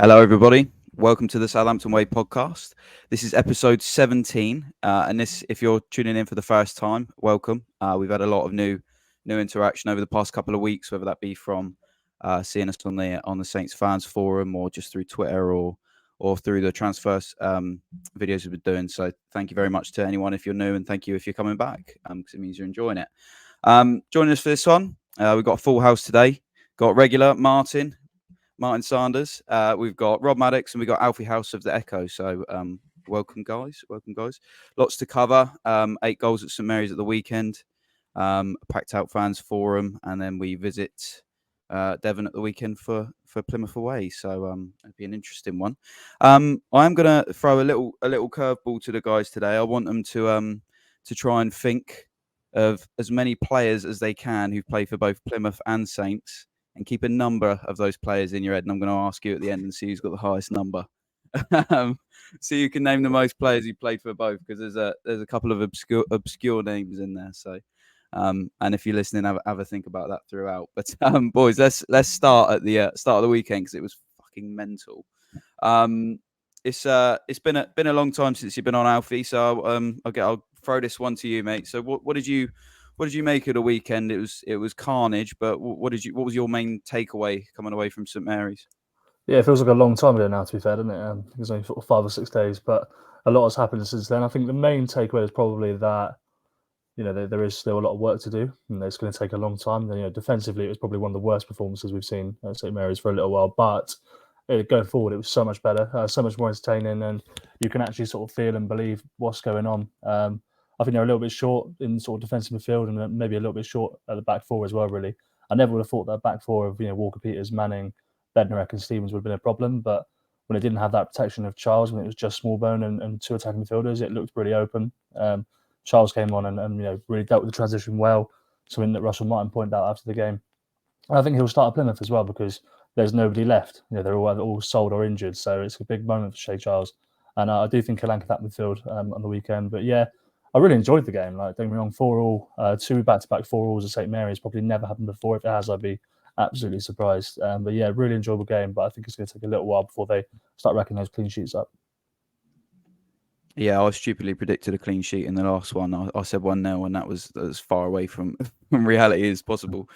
Hello, everybody. Welcome to the Southampton Way podcast. This is episode 17, and if you're tuning in for the first time, welcome. We've had a lot of new interaction over the past couple of weeks, whether that be from seeing us on the Saints fans forum, or just through Twitter, or through the transfers videos we've been doing. So thank you very much to anyone if you're new, and thank you if you're coming back, because it means you're enjoying it. Joining us for this one, we've got a full house today. Got regular Martin Sanders. We've got Rob Maddox, and we've got Alfie House of the Echo. So welcome, guys. Lots to cover. 8 goals at St Mary's at the weekend. Packed out fans forum, and then we visit Devon at the weekend for Plymouth away. So it'll be an interesting one. I am going to throw a little curveball to the guys today. I want them to try and think of as many players as they can who play for both Plymouth and Saints, and keep a number of those players in your head. And I'm going to ask you at the end and see who's got the highest number. So you can name the most players who played for both, because there's a couple of obscure names in there. So, and if you're listening, have a think about that throughout. But boys, let's start at the start of the weekend, because it was fucking mental. It's been a long time since you've been on, Alfie. So I'll throw this one to you, mate. So what did you make of the weekend? It was carnage, but what was your main takeaway coming away from St Mary's? Yeah, it feels like a long time ago now, to be fair, doesn't it? It was only sort of 5 or 6 days, but a lot has happened since then. I think the main takeaway is probably that, there is still a lot of work to do, and it's going to take a long time. And, defensively, it was probably one of the worst performances we've seen at St Mary's for a little while, but going forward, it was so much better, so much more entertaining, and you can actually sort of feel and believe what's going on. I think they're a little bit short in sort of defensive midfield, and maybe a little bit short at the back four as well, really. I never would have thought that back four of Walker, Peters, Manning, Bednarek and Stevens would have been a problem, but when it didn't have that protection of Charles, when it was just Smallbone and 2 attacking midfielders, it looked really open. Charles came on and really dealt with the transition well, something that Russell Martin pointed out after the game. And I think he'll start at Plymouth as well, because there's nobody left. They're all sold or injured, so it's a big moment for Shea Charles. And I do think he'll anchor that midfield on the weekend. But yeah, I really enjoyed the game. Like, don't get me wrong, 4-4, 2 back-to-back 4-4s at St Mary's probably never happened before. If it has, I'd be absolutely surprised. But yeah, really enjoyable game. But I think it's going to take a little while before they start racking those clean sheets up. Yeah, I stupidly predicted a clean sheet in the last one. I said 1-0, and that was as far away from reality as possible.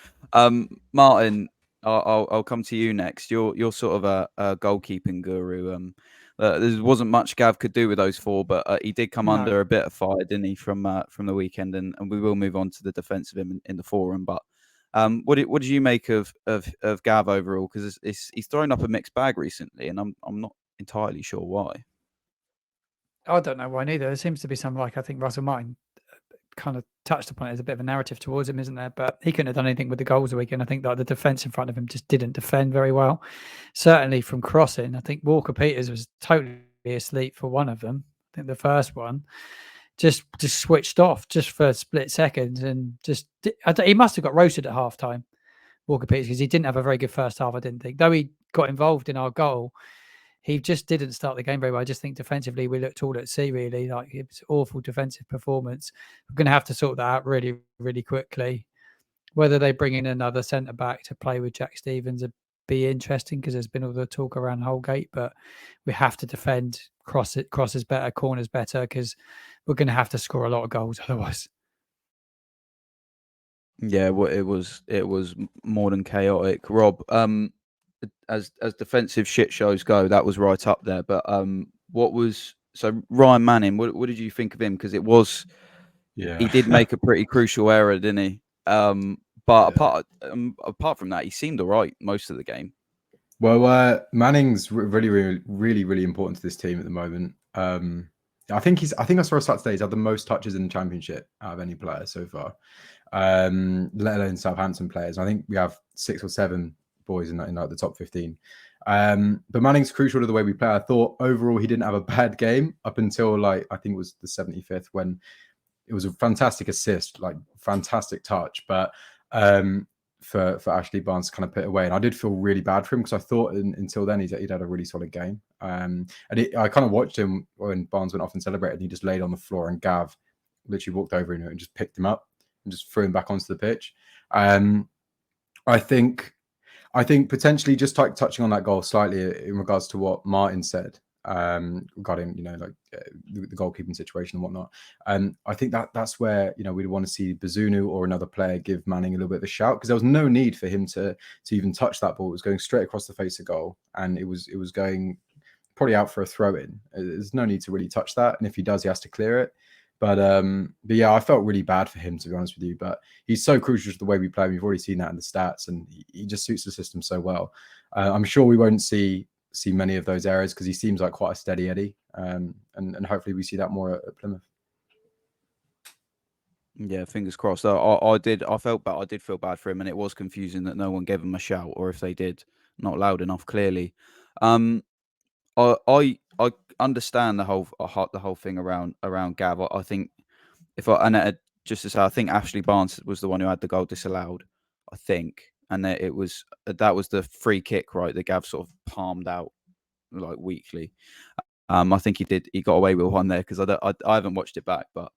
Martin, I'll come to you next. You're sort of a goalkeeping guru. There wasn't much Gav could do with those 4, but he did come under a bit of fire, didn't he, from the weekend? And we will move on to the defence of him in the forum. But what did you make of Gav overall? Because he's thrown up a mixed bag recently, and I'm not entirely sure why. I don't know why neither. There seems to be some, I think Russell Martin kind of touched upon it. There's a bit of a narrative towards him, isn't there? But he couldn't have done anything with the goals the weekend. I think the defence in front of him just didn't defend very well. Certainly from crossing, I think Walker Peters was totally asleep for one of them. I think the first one just switched off just for split seconds, and he must have got roasted at half time, Walker Peters, because he didn't have a very good first half, I didn't think. Though he got involved in our goal, he just didn't start the game very well. I just think defensively we looked all at sea, really. Like, it was awful defensive performance. We're going to have to sort that out really, really quickly. Whether they bring in another centre-back to play with Jack Stevens would be interesting, because there's been all the talk around Holgate, but we have to defend crosses better, corners better, because we're going to have to score a lot of goals otherwise. Yeah, well, it was more than chaotic. Rob, as defensive shit shows go, that was right up there. But Ryan Manning? What did you think of him? Because he did make a pretty crucial error, didn't he? But apart from that, he seemed all right most of the game. Well, Manning's really important to this team at the moment. I think I saw a stat today. He's had the most touches in the Championship out of any player so far, let alone Southampton players. I think we have 6 or 7 boys in the top 15. But Manning's crucial to the way we play. I thought overall he didn't have a bad game up until I think it was the 75th, when it was a fantastic assist, fantastic touch, but for Ashley Barnes to kind of put it away. And I did feel really bad for him, because I thought until then he'd had a really solid game. I kind of watched him when Barnes went off and celebrated, and he just laid on the floor, and Gav literally walked over and just picked him up and just threw him back onto the pitch. I think I think potentially just touching on that goal slightly in regards to what Martin said regarding, the goalkeeping situation and whatnot. I think that's where, we'd want to see Bazunu or another player give Manning a little bit of a shout, because there was no need for him to even touch that ball. It was going straight across the face of goal, and it was going probably out for a throw in. There's no need to really touch that. And if he does, he has to clear it. But yeah, I felt really bad for him, to be honest with you. But he's so crucial to the way we play. We've already seen that in the stats, and he just suits the system so well. I'm sure we won't see many of those errors, because he seems like quite a steady Eddie. And hopefully we see that more at Plymouth. Yeah, fingers crossed. I did feel bad for him, and it was confusing that no one gave him a shout, or if they did, not loud enough. Clearly, I understand the whole thing around Gav. I think just to say, I think Ashley Barnes was the one who had the goal disallowed. I think, and that was the free kick, right? That Gav sort of palmed out like weakly. I think he got away with one there, because I haven't watched it back, but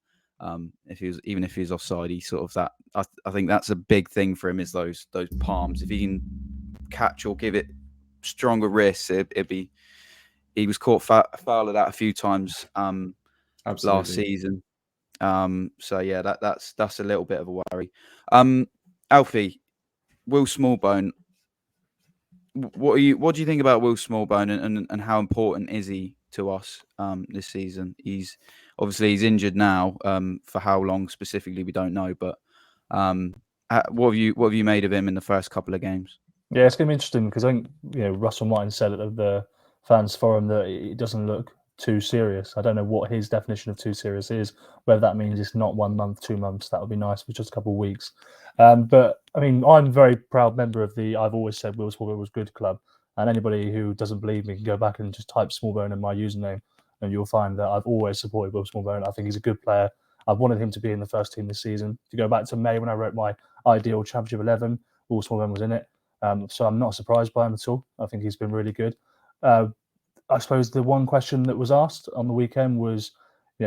if he was offside, he sort of that. I think that's a big thing for him, is those palms. If he can catch or give it stronger wrists, it'd be. He was caught foul of that a few times last season. So yeah, that's a little bit of a worry. Alfie, Will Smallbone. What do you think about Will Smallbone, and how important is he to us this season? He's injured now. For how long specifically, we don't know. But what have you made of him in the first couple of games? Yeah, it's going to be interesting, because I think Russell Martin said at the fans forum that it doesn't look too serious. I don't know what his definition of too serious is, whether that means it's not 1 month, 2 months. That would be nice for just a couple of weeks. But I mean, I'm a very proud member of the I've always said Will Smallbone was good club, and anybody who doesn't believe me can go back and just type Smallbone in my username, and you'll find that I've always supported Will Smallbone. I think he's a good player. I've wanted him to be in the first team this season. To go back to May, when I wrote my ideal Championship 11, Will Smallbone was in it. So I'm not surprised by him at all. I think he's been really good. I suppose the one question that was asked on the weekend was,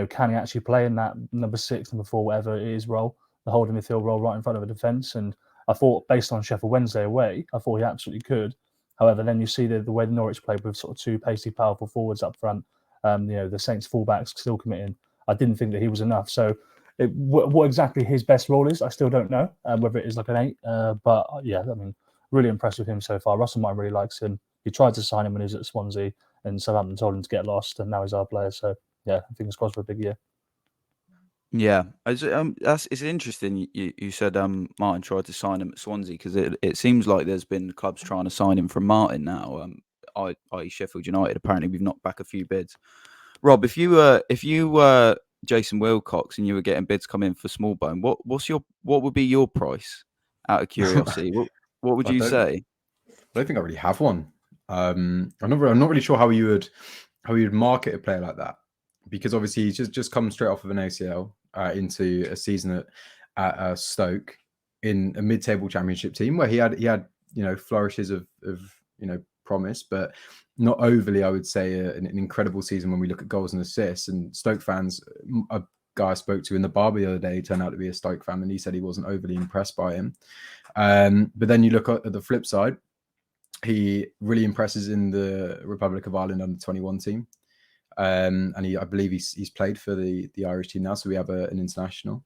can he actually play in that number 6, number 4, whatever it is role, the holding midfield role right in front of a defence? And I thought, based on Sheffield Wednesday away, I thought he absolutely could. However, then you see the way Norwich played with sort of 2 pacey, powerful forwards up front. The Saints fullbacks still committing. I didn't think that he was enough. So what exactly his best role is, I still don't know, whether it is like an 8. But yeah, I mean, really impressed with him so far. Russell Martin really likes him. He tried to sign him when he was at Swansea, and Southampton told him to get lost, and now he's our player. So yeah, fingers crossed for a big year. Yeah, it's interesting. You said Martin tried to sign him at Swansea, because it seems like there's been clubs trying to sign him from Martin now. I.e. Sheffield United. Apparently, we've knocked back a few bids. Rob, if you were Jason Wilcox and you were getting bids come in for Smallbone, what would be your price? Out of curiosity, what would you say? I don't think I really have one. I'm not really sure how you would market a player like that, because obviously he's just come straight off of an ACL into a season at Stoke in a mid-table Championship team where he had flourishes of promise, but not overly, I would say, an incredible season when we look at goals and assists. And Stoke fans, a guy I spoke to in the bar the other day turned out to be a Stoke fan, and he said he wasn't overly impressed by him. But then you look at the flip side, he really impresses in the Republic of Ireland under 21 team. And I believe he's played for the Irish team now, so we have an international.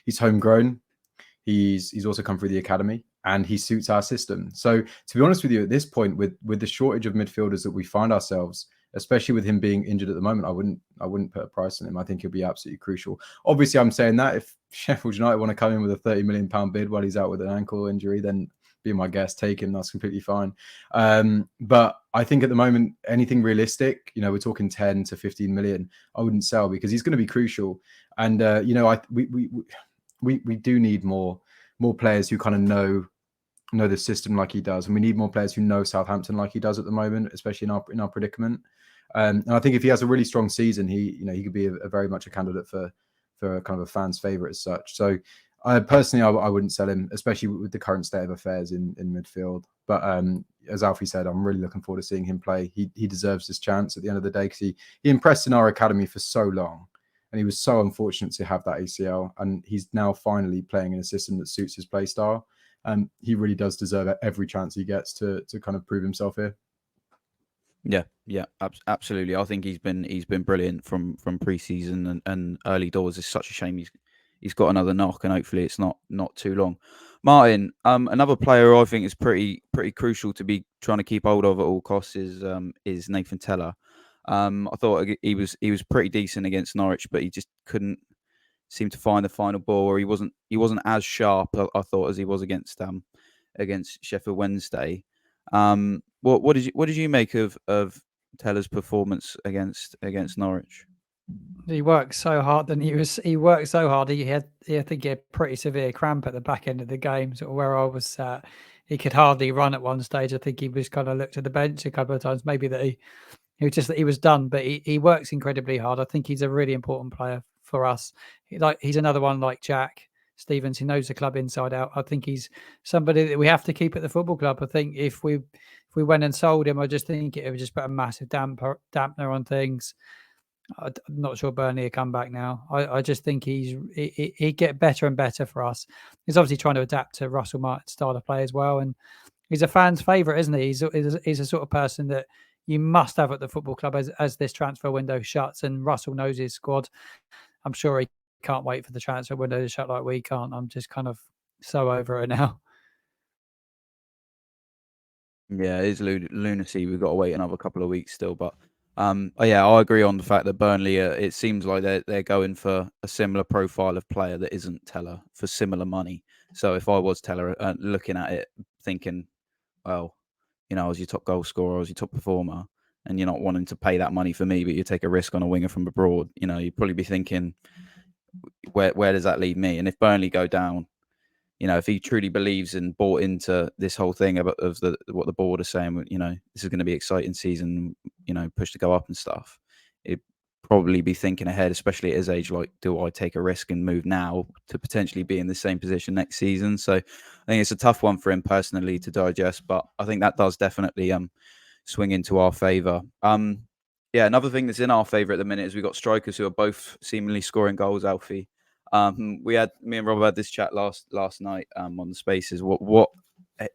He's homegrown. He's also come through the academy, and he suits our system. So to be honest with you, at this point, with the shortage of midfielders that we find ourselves, especially with him being injured at the moment, I wouldn't put a price on him. I think he'll be absolutely crucial. Obviously, I'm saying that if Sheffield United want to come in with a £30 million bid while he's out with an ankle injury, then be my guest, take him. That's completely fine. But I think at the moment, anything realistic, we're talking 10 to 15 million, I wouldn't sell, because he's going to be crucial. And we do need more players who kind of know the system like he does, and we need more players who know Southampton like he does at the moment, especially in our predicament. And I think if he has a really strong season, he could be a very much a candidate for kind of a fan's favourite as such. So personally, I wouldn't sell him, especially with the current state of affairs in midfield. But as Alfie said, I'm really looking forward to seeing him play. He deserves this chance at the end of the day, because he impressed in our academy for so long. And he was so unfortunate to have that ACL. And he's now finally playing in a system that suits his play style. he really does deserve every chance he gets to kind of prove himself here. Yeah, absolutely. I think he's been brilliant from pre-season and early doors. It's such a shame he's got another knock, and hopefully it's not too long. Martin, another player I think is pretty crucial to be trying to keep hold of at all costs is Nathan Tella. I thought he was pretty decent against Norwich, but he just couldn't seem to find the final ball, or he wasn't as sharp, I thought, as he was against Sheffield Wednesday. What did you make of Teller's performance against Norwich? He worked so hard, and he worked so hard. I think he had pretty severe cramp at the back end of the game, sort of where I was sat. He could hardly run at one stage. I think he was kind of looked at the bench a couple of times, maybe that he was done. But he works incredibly hard. I think he's a really important player for us. He's another one like Jack Stevens, who knows the club inside out. I think he's somebody that we have to keep at the football club. I think if we went and sold him, I just think it would just put a massive dampener on things. I'm not sure Burnley will come back now. I just think he'd get better and better for us. He's obviously trying to adapt to Russell Martin's style of play as well, and he's a fan's favourite, isn't he? He's a sort of person that you must have at the football club as this transfer window shuts, and Russell knows his squad. I'm sure he can't wait for the transfer window to shut like we can't. I'm just kind of so over it now. Yeah, it is lunacy. We've got to wait another couple of weeks still, but yeah, I agree on the fact that Burnley, it seems like they're going for a similar profile of player that isn't Teller for similar money. So if I was Teller, looking at it, thinking, well, I was your top goal scorer, I was your top performer, and you're not wanting to pay that money for me, but you take a risk on a winger from abroad, you'd probably be thinking, where does that leave me? And if Burnley go down, if he truly believes and bought into this whole thing what the board are saying, this is going to be an exciting season, push to go up and stuff, it'd probably be thinking ahead, especially at his age, like, do I take a risk and move now to potentially be in the same position next season? So I think it's a tough one for him personally to digest, but I think that does definitely swing into our favour. Yeah, another thing that's in our favour at the minute is we've got strikers who are both seemingly scoring goals, Alfie. Me and Rob had this chat last night on the Spaces. What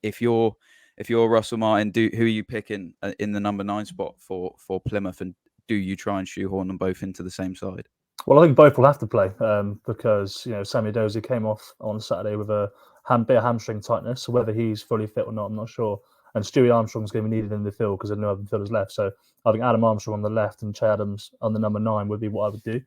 if you're Russell Martin? Who are you picking in the number 9 spot for Plymouth, and do you try and shoehorn them both into the same side? Well, I think both will have to play because Sammy Dozie came off on Saturday with a bit of hamstring tightness. So whether he's fully fit or not, I'm not sure. And Stewie Armstrong's going to be needed in the field because there are no other fielders left. So I think Adam Armstrong on the left and Che Adams on the number 9 would be what I would do.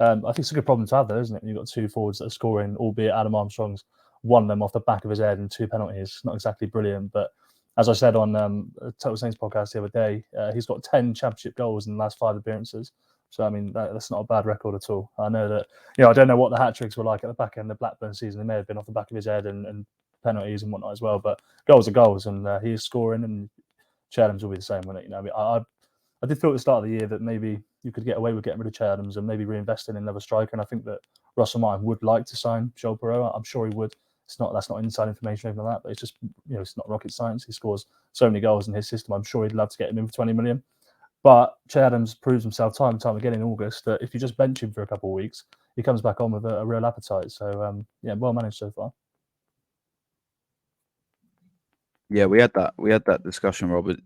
I think it's a good problem to have, though, isn't it? You've got 2 forwards that are scoring, albeit Adam Armstrong's one of them off the back of his head and 2 penalties. Not exactly brilliant, but as I said on Total Saints podcast the other day, he's got 10 championship goals in the last 5 appearances. So, I mean, that's not a bad record at all. I know that, I don't know what the hat-tricks were like at the back end of the Blackburn season. They may have been off the back of his head and penalties and whatnot as well, but goals are goals, and he is scoring, and Che Adams will be the same, won't it? I mean, I did feel at the start of the year that maybe you could get away with getting rid of Che Adams and maybe reinvesting in another striker. And I think that Russell Martin would like to sign Joel Perreault. I'm sure he would. That's not inside information or anything like that, but it's just, it's not rocket science. He scores so many goals in his system. I'm sure he'd love to get him in for 20 million. But Che Adams proves himself time and time again in August that if you just bench him for a couple of weeks, he comes back on with a real appetite. So, well managed so far. Yeah, we had that discussion, Robert,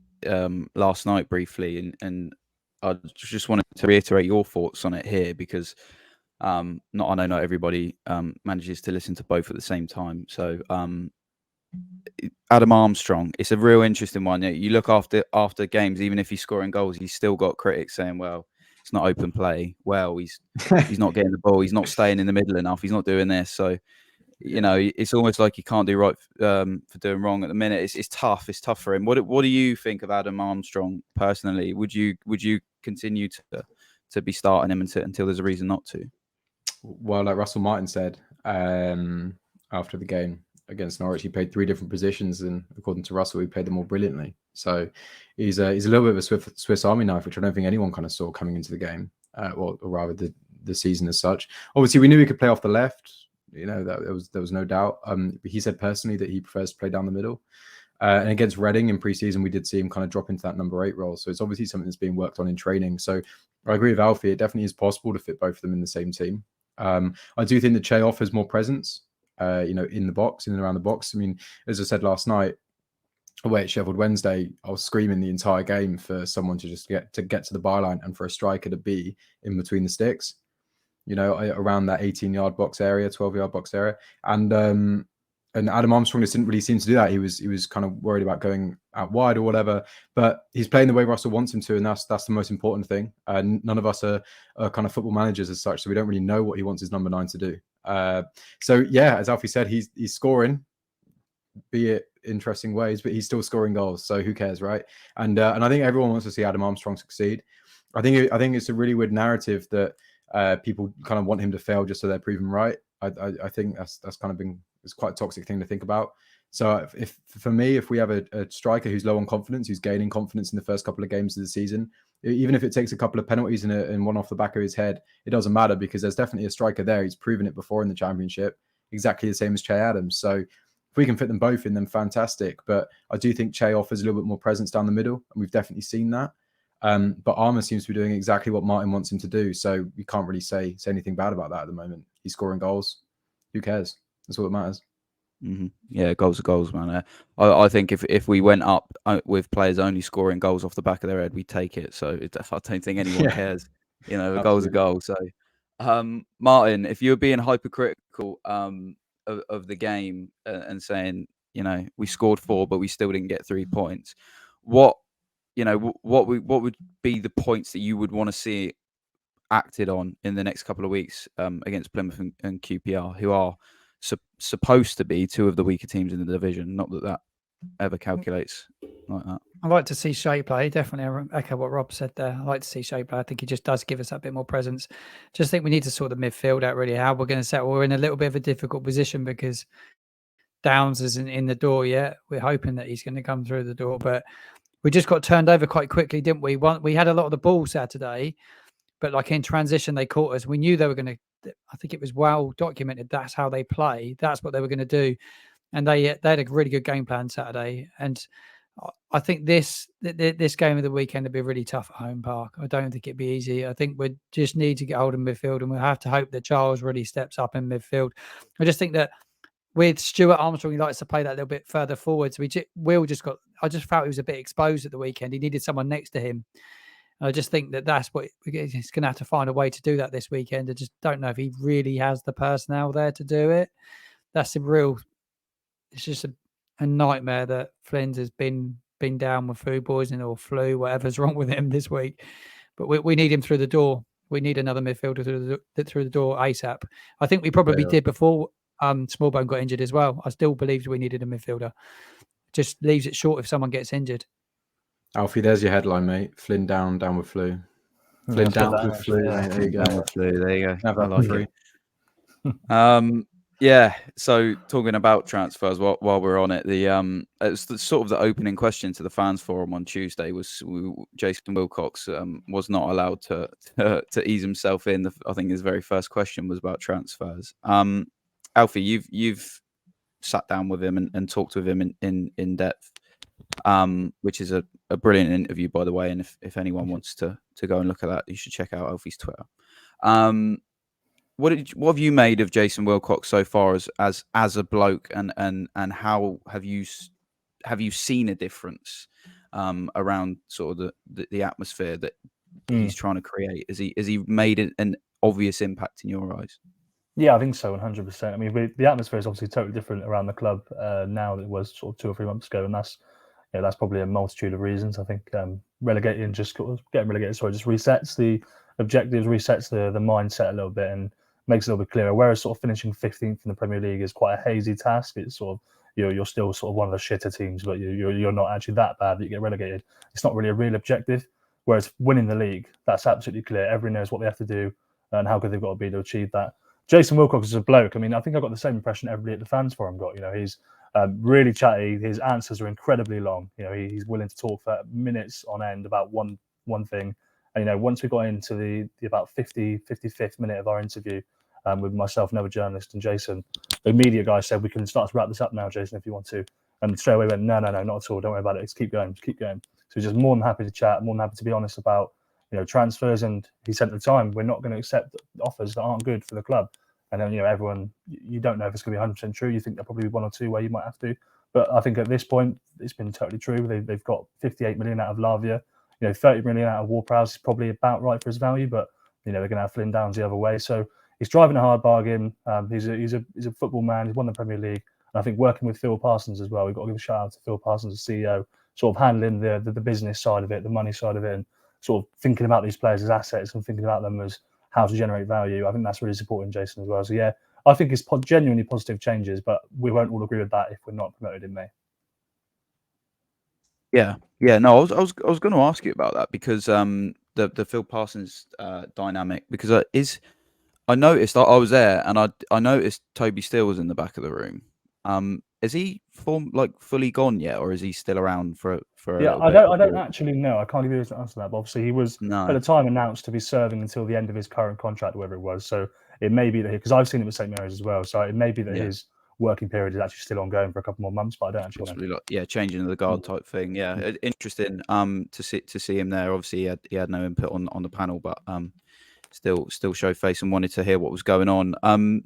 last night briefly, and I just wanted to reiterate your thoughts on it here because I know not everybody manages to listen to both at the same time. So Adam Armstrong, it's a real interesting one. You look after games, even if he's scoring goals, he's still got critics saying, well, it's not open play. Well, he's not getting the ball. He's not staying in the middle enough. He's not doing this. So, it's almost like he can't do right for doing wrong at the minute. It's tough. It's tough for him. What do you think of Adam Armstrong personally? Would you continue to be starting him until there's a reason not to? Well, like Russell Martin said after the game against Norwich, he played 3 different positions, and according to Russell, he played them all brilliantly. So he's a little bit of a Swiss Army knife, which I don't think anyone kind of saw coming into the game, or rather the season as such. Obviously, we knew he could play off the left. There was no doubt. He said personally that he prefers to play down the middle. And against Reading in pre-season, we did see him kind of drop into that number 8 role. So it's obviously something that's being worked on in training. So I agree with Alfie. It definitely is possible to fit both of them in the same team. I do think that Che offers more presence. in the box, in and around the box. I mean, as I said last night, away at Sheffield Wednesday, I was screaming the entire game for someone to just get to the byline and for a striker to be in between the sticks, around that 18-yard box area, 12-yard box area. And Adam Armstrong just didn't really seem to do that. He was kind of worried about going out wide or whatever, but he's playing the way Russell wants him to, and that's the most important thing. None of us are kind of football managers as such, so we don't really know what he wants his number 9 to do. So yeah, as Alfie said, he's scoring, be it interesting ways, but he's still scoring goals. So who cares, right? And I think everyone wants to see Adam Armstrong succeed. I think it's a really weird narrative that people kind of want him to fail just so they're proven right. I think that's kind of been. It's quite a toxic thing to think about. So if we have a striker who's low on confidence, who's gaining confidence in the first couple of games of the season, even if it takes a couple of penalties and one off the back of his head, it doesn't matter because there's definitely a striker there. He's proven it before in the Championship, exactly the same as Che Adams. So if we can fit them both in, then fantastic. But I do think Che offers a little bit more presence down the middle, and we've definitely seen that. But Armour seems to be doing exactly what Martin wants him to do. So we can't really say anything bad about that at the moment. He's scoring goals. Who cares? That's all that matters. Mm-hmm. Yeah, goals are goals, man. I think if we went up with players only scoring goals off the back of their head, we'd take it. So I don't think anyone cares. A goal's a goal. So, Martin, if you were being hypercritical of the game and saying, we scored 4, but we still didn't get 3 points, what would be the points that you would want to see acted on in the next couple of weeks against Plymouth and QPR, who are supposed to be 2 of the weaker teams in the division? Not that ever calculates like that. I'd like to see Shea play. Definitely echo what Rob said there. I'd like to see Shea play. I think he just does give us that bit more presence. Just think we need to sort the midfield out really, how we're going to settle. We're in a little bit of a difficult position because Downs isn't in the door yet. We're hoping that he's going to come through the door, but we just got turned over quite quickly, didn't we? We had a lot of the ball Saturday, but like in transition, they caught us. We knew they were going to, I think it was well documented. That's how they play. That's what they were going to do. And they had a really good game plan Saturday. And I think this game of the weekend will be really tough at home park. I don't think it'd be easy. I think we just need to get hold of midfield, and we'll have to hope that Charles really steps up in midfield. I just think that with Stuart Armstrong, he likes to play that a little bit further forward. So I just felt he was a bit exposed at the weekend. He needed someone next to him. I just think that's what he's going to have to find a way to do that this weekend. I just don't know if he really has the personnel there to do it. It's just a nightmare that Flynn's has been down with food poisoning or flu, whatever's wrong with him this week. But we need him through the door. We need another midfielder through the door ASAP. I think we probably did before Smallbone got injured as well. I still believed we needed a midfielder. Just leaves it short if someone gets injured. Alfie, there's your headline, mate. Flynn down with flu. Flynn down with flu. Yeah. There you go. Down with flu. There you go. Have I that like free. it. Yeah. So talking about transfers, while we're on it, it's sort of the opening question to the fans forum on Tuesday was Jason Wilcox was not allowed to ease himself in. I think his very first question was about transfers. Alfie, you've sat down with him and talked with him in depth, which is a brilliant interview, by the way. And if anyone wants to go and look at that, you should check out Alfie's Twitter. What have you made of Jason Wilcox so far as a bloke, and how have you seen a difference around sort of the atmosphere that he's trying to create? Has he made an obvious impact in your eyes? Yeah, I think so, 100%. I mean, the atmosphere is obviously totally different around the club now than it was sort of 2 or 3 months ago, and that's probably a multitude of reasons. I think getting relegated just resets the objectives, resets the mindset a little bit, and makes it a little bit clearer. Whereas sort of finishing 15th in the Premier League is quite a hazy task. It's sort of you're still sort of one of the shitter teams, but you're not actually that bad that you get relegated. It's not really a real objective. Whereas winning the league, that's absolutely clear. Everyone knows what they have to do and how good they've got to be to achieve that. Jason Wilcox is a bloke. I mean, I think I got the same impression everybody at the fans forum got. He's really chatty. His answers are incredibly long. He's willing to talk for minutes on end about one thing. And once we got into the about 55th minute of our interview with myself, another journalist, and Jason, the media guy said, "We can start to wrap this up now, Jason, if you want to." And straight away went, "No, not at all. Don't worry about it. Let's keep going. So we're just more than happy to chat, more than happy to be honest about transfers. And he said at the time, we're not going to accept offers that aren't good for the club. And then, everyone, you don't know if it's going to be 100% true. You think there'll probably be one or two where you might have to. But I think at this point, it's been totally true. They've got 58 million out of Lavia. 30 million out of Ward-Prowse is probably about right for his value, but they're going to have Flynn Downs the other way. So he's driving a hard bargain. He's a football man. He's won the Premier League. And I think working with Phil Parsons as well, we've got to give a shout out to Phil Parsons, the CEO, sort of handling the business side of it, the money side of it, and sort of thinking about these players as assets and thinking about them as how to generate value. I think that's really supporting Jason as well. So yeah, I think it's genuinely positive changes, but we won't all agree with that if we're not promoted in May. Yeah. No, I was going to ask you about that because the Phil Parsons dynamic, because I noticed I was there and I noticed Toby Steele was in the back of the room. Is he fully gone yet, or is he still around for? Yeah, I don't actually know. I can't give you an answer to that. But obviously, he was No. at the time announced to be serving until the end of his current contract, whatever it was. So it may be that because I've seen it with St Mary's as well. So it may be that his working period is actually still ongoing for a couple more months, but I don't actually know. Changing the guard type thing. Yeah, interesting. To see him there. Obviously, he had no input on the panel, but still showed face and wanted to hear what was going on.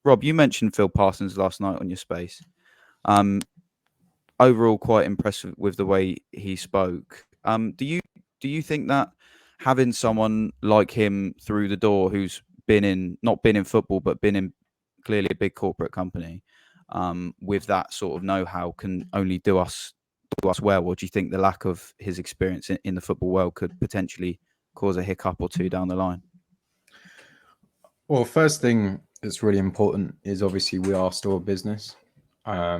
Rob, you mentioned Phil Parsons last night on your space. Overall, quite impressed with the way he spoke. Do you think that having someone like him through the door, who's not been in football, but been in clearly a big corporate company, with that sort of know-how, can only do us well? Or do you think the lack of his experience in the football world could potentially cause a hiccup or two down the line? Well, first thing that's really important is obviously we are still a business. A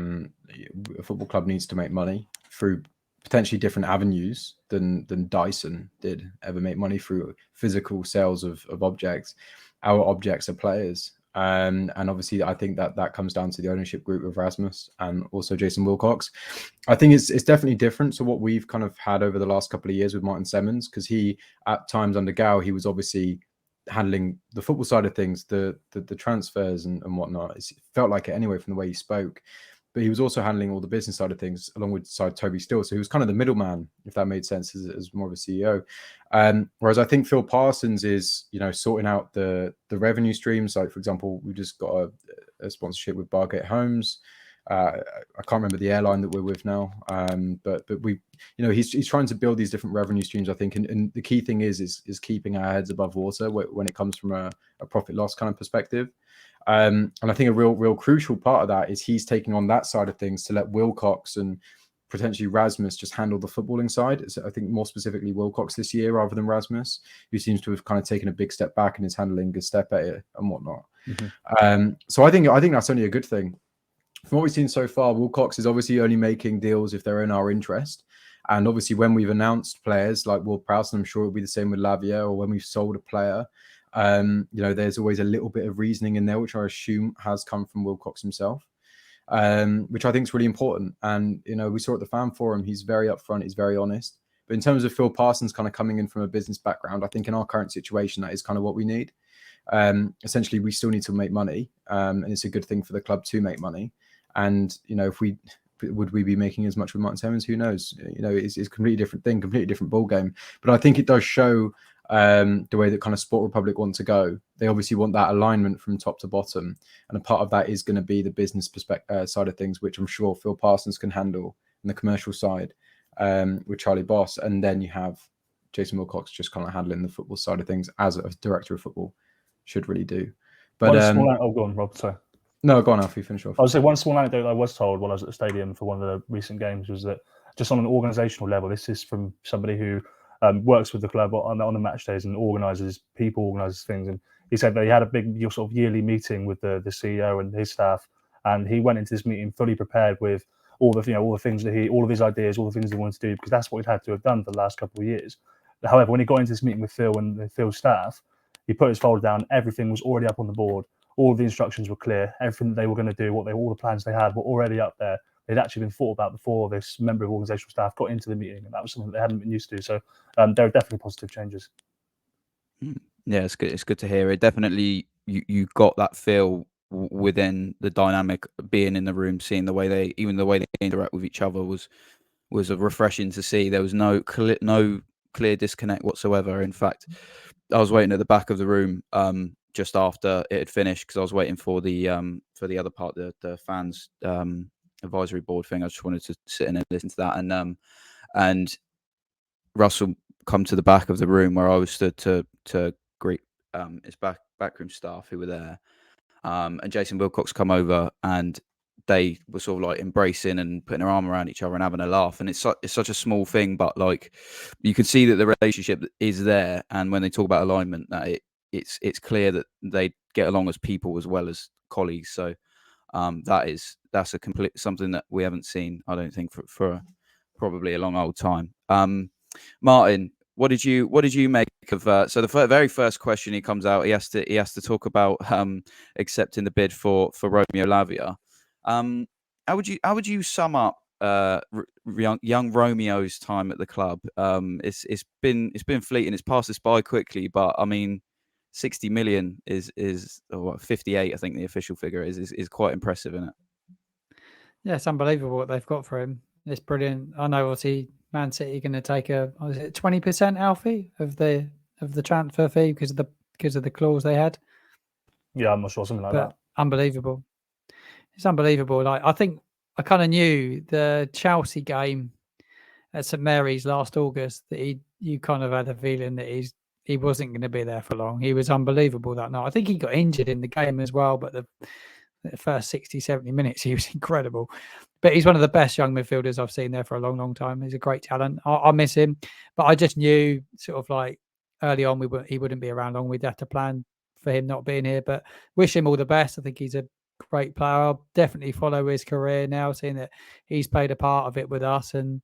football club needs to make money through potentially different avenues than Dyson did ever make money through physical sales of objects. Our objects are players. And obviously, I think that comes down to the ownership group of Rasmus and also Jason Wilcox. I think it's definitely different to what we've kind of had over the last couple of years with Martin Semmens, because he, at times under Gow, he was obviously handling the football side of things, the transfers and whatnot. It felt like it anyway from the way he spoke. But he was also handling all the business side of things along with Toby Steele. So he was kind of the middleman, if that made sense, as more of a CEO. Whereas I think Phil Parsons is, sorting out the revenue streams. Like, for example, we just got a sponsorship with Bargate Homes. I can't remember the airline that we're with now. But we, he's trying to build these different revenue streams, I think. And the key thing is keeping our heads above water when it comes from a profit loss kind of perspective. And I think a real crucial part of that is he's taking on that side of things to let Wilcox and potentially Rasmus just handle the footballing side. So I think more specifically Wilcox this year rather than Rasmus, who seems to have kind of taken a big step back and is handling Giuseppe and whatnot. Mm-hmm. So I think that's only a good thing. From what we've seen so far, Wilcox is obviously only making deals if they're in our interest. And obviously when we've announced players like Ward-Prowse, and I'm sure it'll be the same with Lavia, or when we've sold a player, there's always a little bit of reasoning in there, which I assume has come from Wilcox himself, which I think is really important. And, we saw at the fan forum, he's very upfront, he's very honest. But in terms of Phil Parsons kind of coming in from a business background, I think in our current situation, that is kind of what we need. Essentially, we still need to make money, and it's a good thing for the club to make money. And, would we be making as much with Martin Semmens? Who knows? It's a completely different thing, completely different ball game. But I think it does show the way that kind of Sport Republic want to go. They obviously want that alignment from top to bottom. And a part of that is going to be the business side of things, which I'm sure Phil Parsons can handle, and the commercial side with Charlie Boss. And then you have Jason Wilcox just kind of handling the football side of things, as a director of football should really do. But go on, Rob, sorry. No, go on, Alfie, finish off. I would say one small anecdote I was told while I was at the stadium for one of the recent games was that just on an organisational level, this is from somebody who works with the club on the match days and organises things. And he said that he had a big sort of yearly meeting with the CEO and his staff, and he went into this meeting fully prepared with all the things that all of his ideas, all the things he wanted to do, because that's what he'd had to have done for the last couple of years. However, when he got into this meeting with Phil and Phil's staff, he put his folder down. Everything was already up on the board. All of the instructions were clear. Everything that they were going to do, all the plans they had were already up there. They'd actually been thought about before this member of organisational staff got into the meeting, and that was something they hadn't been used to. So there are definitely positive changes. Yeah, it's good. It's good to hear. It definitely you got that feel within the dynamic, being in the room, seeing the way they interact with each other was refreshing to see. There was no clear disconnect whatsoever. In fact, I was waiting at the back of the room just after it had finished because I was waiting for the other part, the fans advisory board thing. I just wanted to sit in and listen to that, and Russell come to the back of the room where I was stood to greet his backroom staff who were there, and Jason Wilcox come over, and they were sort of like embracing and putting their arm around each other and having a laugh. And it's such a small thing, but like you can see that the relationship is there. And when they talk about alignment, that it's clear that they get along as people as well as colleagues. So that's a complete something that we haven't seen, I don't think, for probably a long old time. Martin, what did you make of so the very first question he comes out, he has to talk about accepting the bid for Romeo Lavia. How would you sum up young Romeo's time at the club? It's been fleeting. It's passed us by quickly, but I mean, 60 million is 58. I think the official figure is quite impressive, isn't it? Yeah, it's unbelievable what they've got for him. It's brilliant. I know, obviously, Man City are going to take 20%, Alfie, of the transfer fee because of the clause they had. Yeah, I'm not sure, something like that. Unbelievable. It's unbelievable. Like, I think I kind of knew the Chelsea game at St Mary's last August that you kind of had a feeling that he wasn't going to be there for long. He was unbelievable that night. I think he got injured in the game as well, but the first 60, 70 minutes, he was incredible. But he's one of the best young midfielders I've seen there for a long, long time. He's a great talent. I miss him. But I just knew sort of like early on he wouldn't be around long. We'd have to plan for him not being here. But wish him all the best. I think he's a great player. I'll definitely follow his career now, seeing that he's played a part of it with us. And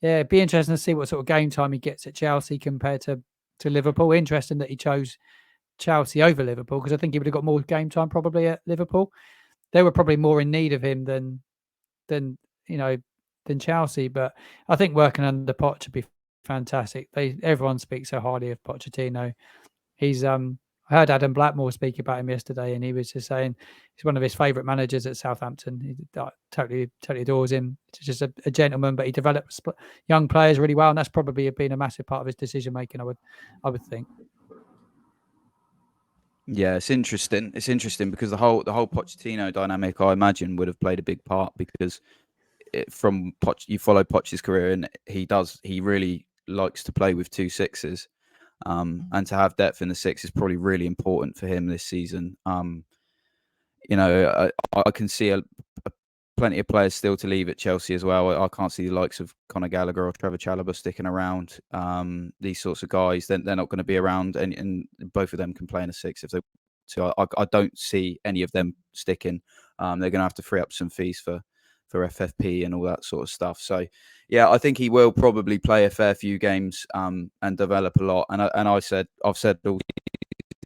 yeah, it'd be interesting to see what sort of game time he gets at Chelsea compared to Liverpool. Interesting that he chose Chelsea over Liverpool, because I think he would have got more game time probably at Liverpool. They were probably more in need of him than Chelsea. But I think working under Poch would be fantastic. Everyone speaks so highly of Pochettino. He's I heard Adam Blackmore speak about him yesterday, and he was just saying he's one of his favourite managers at Southampton. He totally adores him. He's just a gentleman, but he develops young players really well, and that's probably been a massive part of his decision making, I would think. Yeah, it's interesting. It's interesting because the whole Pochettino dynamic, I imagine, would have played a big part because you follow Poch's career, and he really likes to play with 2 6s, and to have depth in the 6 is probably really important for him this season. I can see plenty of players still to leave at Chelsea as well. I can't see the likes of Conor Gallagher or Trevor Chalobah sticking around. These sorts of guys, they're not going to be around, and both of them can play in a 6 if they. So I don't see any of them sticking. They're going to have to free up some fees for FFP and all that sort of stuff. So yeah, I think he will probably play a fair few games and develop a lot. And I've said all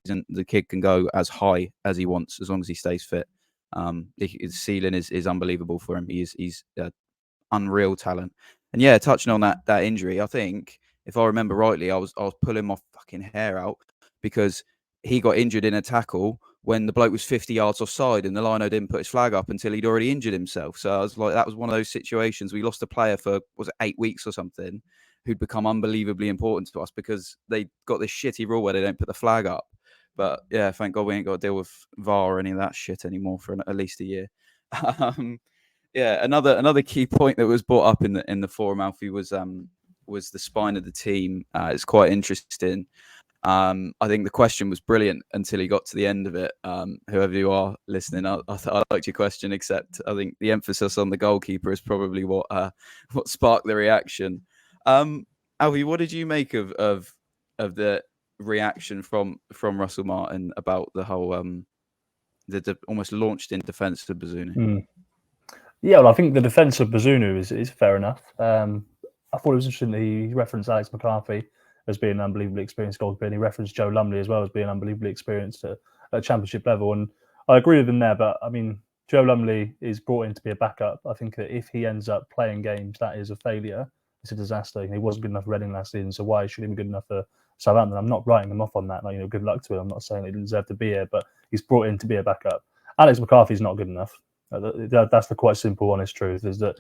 season, the kid can go as high as he wants as long as he stays fit. His ceiling is unbelievable for him. He's unreal talent. And yeah, touching on that injury, I think if I remember rightly, I was pulling my fucking hair out because he got injured in a tackle when the bloke was 50 yards offside and the lino didn't put his flag up until he'd already injured himself. So I was like, that was one of those situations. We lost a player for, was it 8 weeks or something, who'd become unbelievably important to us because they got this shitty rule where they don't put the flag up. But yeah, thank God we ain't got to deal with VAR or any of that shit anymore for at least a year. Yeah, another key point that was brought up in the forum, Alfie, was the spine of the team. It's quite interesting. I think the question was brilliant until he got to the end of it. Whoever you are listening, I liked your question, except I think the emphasis on the goalkeeper is probably what sparked the reaction. Alfie, what did you make of the reaction from Russell Martin about the whole the almost launched in defence of Bazunu? Yeah, well, I think the defence of Bazunu is fair enough. I thought it was interesting that he referenced Alex McCarthy as being an unbelievably experienced goalkeeper, and he referenced Joe Lumley as well as being unbelievably experienced at championship level. And I agree with him there, but I mean, Joe Lumley is brought in to be a backup. I think that if he ends up playing games, that is a failure. It's a disaster. He wasn't good enough for Reading last season, so why should he be good enough for Southampton? I'm not writing him off on that. Good luck to him. I'm not saying he didn't deserve to be here, but he's brought in to be a backup. Alex McCarthy's not good enough. That's the quite simple, honest truth, is that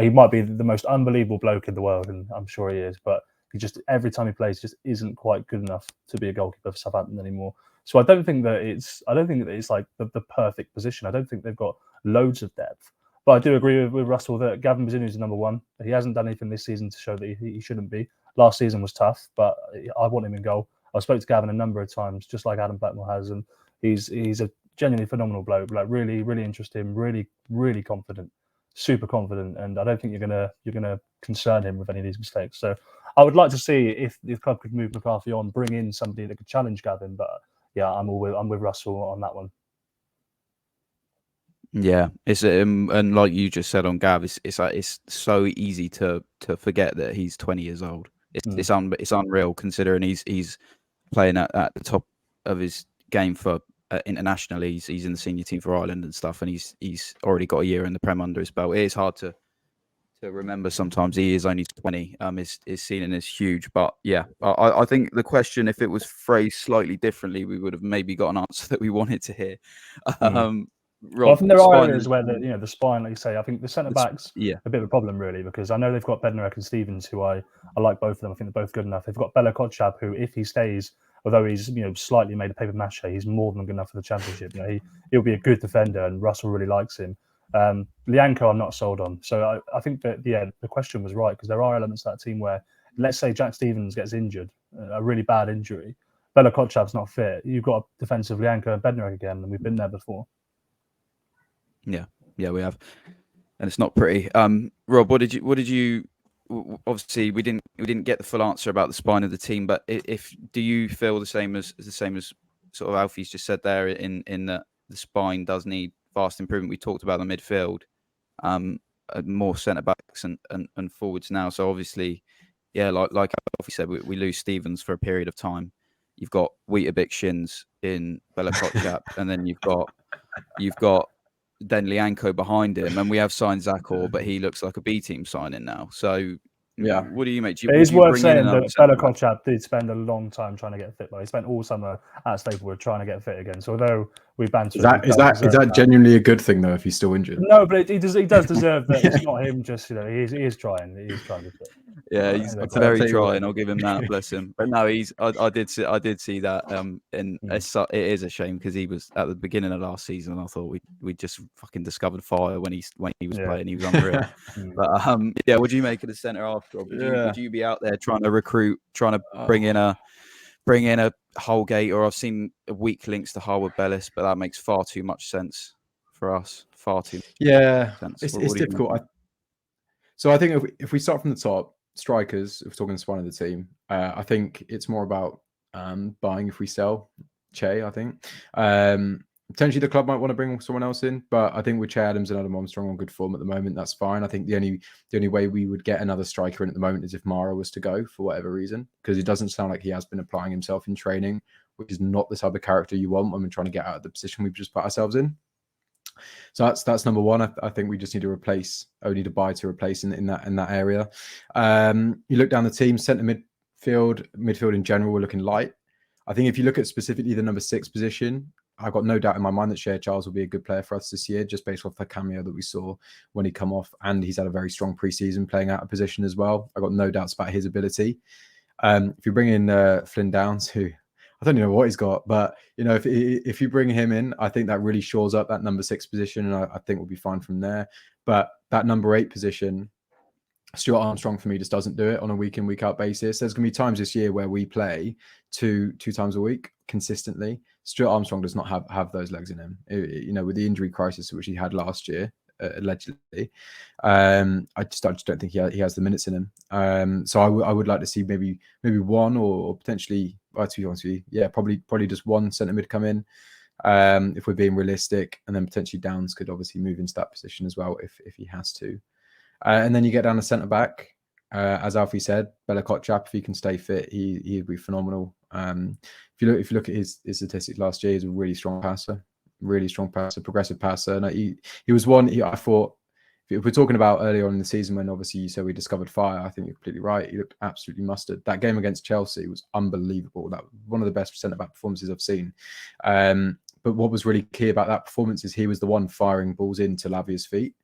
he might be the most unbelievable bloke in the world, and I'm sure he is, but he just, every time he plays, just isn't quite good enough to be a goalkeeper for Southampton anymore. So I don't think that it's like the perfect position. I don't think they've got loads of depth. But I do agree with Russell that Gavin Bazunu is number one. He hasn't done anything this season to show that he shouldn't be. Last season was tough, but I want him in goal. I spoke to Gavin a number of times, just like Adam Blackmore has, and he's a genuinely phenomenal bloke. Like really, really interesting, really, really confident, super confident, and I don't think you're gonna concern him with any of these mistakes. So I would like to see if the club could move McCarthy on, bring in somebody that could challenge Gavin. But yeah, I'm with Russell on that one. Yeah, it's and like you just said on Gav, it's like it's so easy to forget that he's 20 years old. It's unreal considering he's playing at the top of his game for internationally. He's in the senior team for Ireland and stuff, and he's already got a year in the Prem under his belt. It is hard to remember sometimes he is only 20. His ceiling is huge, but yeah, I think the question, if it was phrased slightly differently, we would have maybe got an answer that we wanted to hear. Well, I think there are areas where the spine, like you say, I think the centre backs a bit of a problem really, because I know they've got Bednarek and Stevens, who I like both of them. I think they're both good enough. They've got Bella Kotchap, who, if he stays, although he's slightly made a paper mache, he's more than good enough for the Championship. He'll be a good defender, and Russell really likes him. Lianco, I'm not sold on. So I think that the question was right, because there are elements of that team where, let's say Jack Stevens gets injured, a really bad injury, Bella Kotchap's not fit. You've got a defensive Lianco and Bednarek again, and we've been there before. Yeah, we have, and it's not pretty. Rob, what did you? Obviously, we didn't get the full answer about the spine of the team, but do you feel the same as sort of Alfie's just said there, in that the spine does need vast improvement? We talked about the midfield, more centre backs and forwards now. So obviously, yeah, like Alfie said, we lose Stevens for a period of time. You've got Weetabix Shins in Bella Kotchap, and then you've got then Lianco behind him, and we have signed Zakor, but he looks like a B team signing now. So yeah, what do you make? It is worth saying that Bella Kotchap did spend a long time trying to get fit. He spent all summer at Staplewood trying to get fit again. So although we bantered, is that genuinely a good thing though if he's still injured? No, but he does deserve that. It's not him. Just he is trying. He is trying to fit. Yeah, he's very trying. I'll give him that. Bless him. But no, I did see that. And it is a shame, because he was at the beginning of last season, and I thought we just fucking discovered fire when he was playing. He was unreal. But yeah, what do you make of the centre half job? Would you be out there trying to recruit, trying to bring in a Holgate, or I've seen weak links to Harwood Bellis, but that makes far too much sense for us. Far too. Yeah, sense. It's difficult. So I think if we start from the top, strikers, if we're talking spine of the team, I think it's more about buying if we sell Che. I think potentially the club might want to bring someone else in, but I think with Che Adams and Adam Armstrong on good form at the moment, that's fine. I think the only way we would get another striker in at the moment is if Mara was to go for whatever reason, because it doesn't sound like he has been applying himself in training, which is not the type of character you want when we're trying to get out of the position we've just put ourselves in. So that's number one. I think we just need to buy to replace in that area. You look down the team, centre midfield in general, we're looking light. I think if you look at specifically the number 6 position, I've got no doubt in my mind that Shea Charles will be a good player for us this year, just based off the cameo that we saw when he come off, and he's had a very strong pre-season playing out of position as well. I've got no doubts about his ability. If you bring in Flynn Downs, who I don't know what he's got, but if you bring him in, I think that really shores up that number 6 position, and I think we'll be fine from there. But that number 8 position, Stuart Armstrong for me just doesn't do it on a week in, week out basis. There's going to be times this year where we play two times a week consistently. Stuart Armstrong does not have those legs in him. With the injury crisis which he had last year, allegedly, I just don't think he has the minutes in him. So I would like to see maybe one or potentially, to be honest with you, probably just one centre mid come in, if we're being realistic, and then potentially Downs could obviously move into that position as well if he has to. And then you get down to centre back, as Alfie said, Bella Kotchap, if he can stay fit, he'd be phenomenal. If you look at his statistics last year, he's a really strong passer, progressive passer. And he was one. I thought, if we're talking about earlier on in the season when obviously you said we discovered fire, I think you're completely right. He looked absolutely mustard. That game against Chelsea was unbelievable. That was one of the best centre back performances I've seen. But what was really key about that performance is he was the one firing balls into Lavia's feet.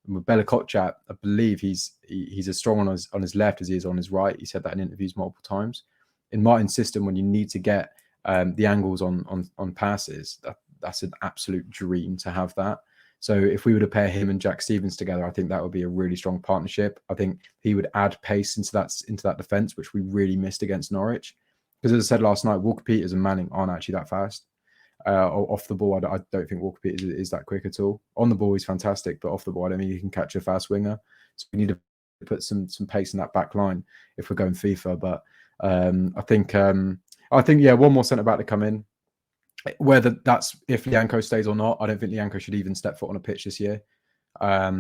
And with Bella Kotchap, I believe he's as strong on his left as he is on his right. He said that in interviews multiple times. In Martin's system, when you need to get the angles on passes, that's an absolute dream to have that. So if we were to pair him and Jack Stevens together, I think that would be a really strong partnership. I think he would add pace into that defense, which we really missed against Norwich. Because as I said last night, Walker Peters and Manning aren't actually that fast. Off the ball, I don't think Walker Peters is that quick at all. On the ball, he's fantastic, but off the ball, I don't think he can catch a fast winger. So we need to put some pace in that back line if we're going FIFA. But I think one more centre back to come in. Whether that's if Lianco stays or not, I don't think Lianco should even step foot on a pitch this year. I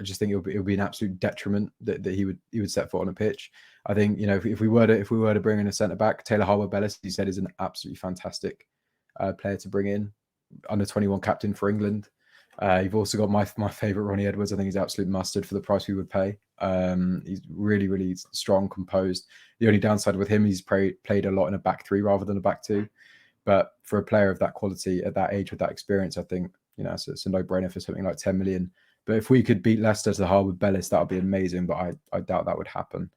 just think it would be an absolute detriment that he would step foot on a pitch. I think, you know, if we were to bring in a centre back, Taylor Harwood-Bellis, he said, is an absolutely fantastic player to bring in, under 21 captain for England. You've also got my favourite Ronnie Edwards. I think he's absolute mustard for the price we would pay. He's really, really strong, composed. The only downside with him, he's played a lot in a back three rather than a back two. But for a player of that quality at that age with that experience, I think, you know, it's a no-brainer for something like 10 million. But if we could beat Leicester to Harwood-Bellis, that would be amazing. But I doubt that would happen.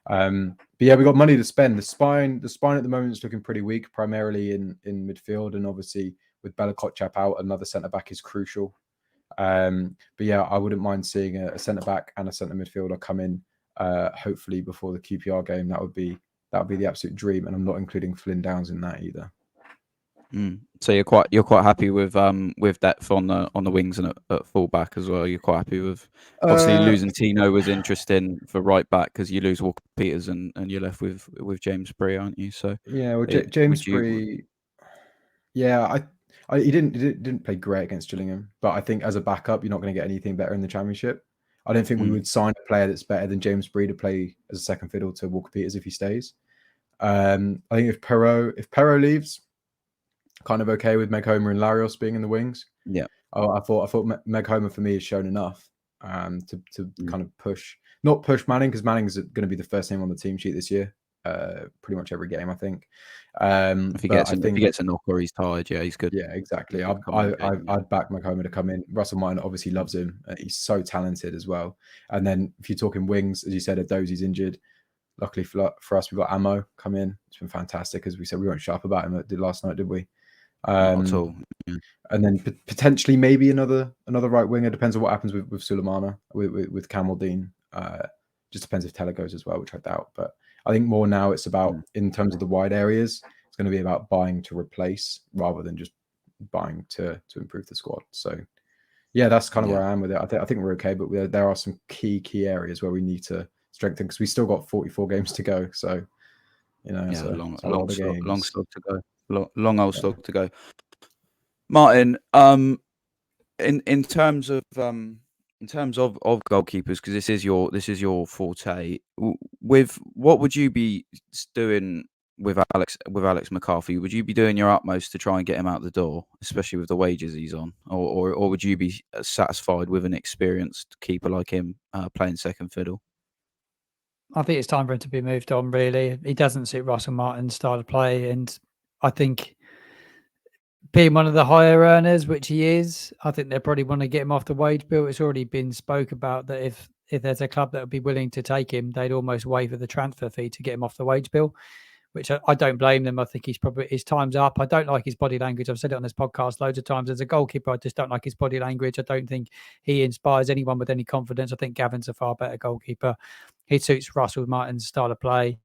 But yeah, we got money to spend. The spine at the moment is looking pretty weak, primarily in midfield, and obviously with Bella Kotchap out, another centre back is crucial. But yeah, I wouldn't mind seeing a centre back and a centre midfielder come in, hopefully before the QPR game. That would be the absolute dream, and I'm not including Flynn Downs in that either. So you're quite happy with depth on the wings and at full back as well. You're quite happy with, obviously losing Tino was interesting for right back because you lose Walker Peters and you're left with James Bree, aren't you? So yeah, well, James Bree, yeah, he didn't play great against Gillingham, but I think as a backup, you're not going to get anything better in the Championship. I don't think we would sign a player that's better than James Bree to play as a second fiddle to Walker Peters if he stays. I think if Perrault leaves, kind of okay with Meg Homer and Larios being in the wings. Yeah. I thought Meg Homer for me has shown enough to kind of not push Manning, because Manning's going to be the first name on the team sheet this year, pretty much every game, I think. If he gets a knock or he's tired, yeah, he's good. Yeah, exactly. I'd back Meg Homer to come in. Russell Martin obviously loves him. He's so talented as well. And then if you're talking wings, as you said, Adozie's injured. Luckily for us, we've got Ammo come in. It's been fantastic. As we said, we weren't sharp about him last night, did we? Not at all. Yeah. And then potentially maybe another right winger. Depends on what happens with Sulemana, with Kamaldeen. Just depends if Teller goes as well, which I doubt. But I think more now it's about, in terms of the wide areas, it's going to be about buying to replace rather than just buying to improve the squad. So yeah, that's kind of where I am with it. I think we're okay, but there are some key areas where we need to strengthen, because we still got 44 games to go. So, you know, it's a long slog to go. Long old slog to go. Martin, in terms of goalkeepers, because this is your forte. With what would you be doing with Alex McCarthy? Would you be doing your utmost to try and get him out the door, especially with the wages he's on, or would you be satisfied with an experienced keeper like him playing second fiddle? I think it's time for him to be moved on. Really, he doesn't suit Russell Martin's style of play, and I think being one of the higher earners, which he is, I think they probably want to get him off the wage bill. It's already been spoke about that if there's a club that would be willing to take him, they'd almost waive the transfer fee to get him off the wage bill, which I don't blame them. I think his time's up. I don't like his body language. I've said it on this podcast loads of times. As a goalkeeper, I just don't like his body language. I don't think he inspires anyone with any confidence. I think Gavin's a far better goalkeeper. He suits Russell Martin's style of play.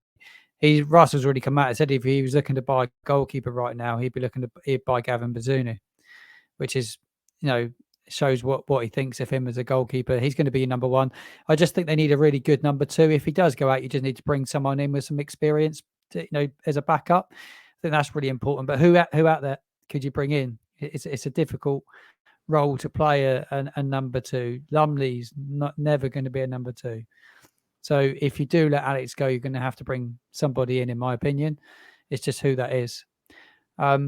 Russell's already come out and said if he was looking to buy a goalkeeper right now, he'd buy Gavin Bazunu, which is, you know, shows what he thinks of him as a goalkeeper. He's going to be number one. I just think they need a really good number two. If he does go out, you just need to bring someone in with some experience, as a backup. I think that's really important. But who out there could you bring in? It's a difficult role to play a number two. Lumley's never going to be a number two. So if you do let Alex go, you're going to have to bring somebody in my opinion. It's just who that is. But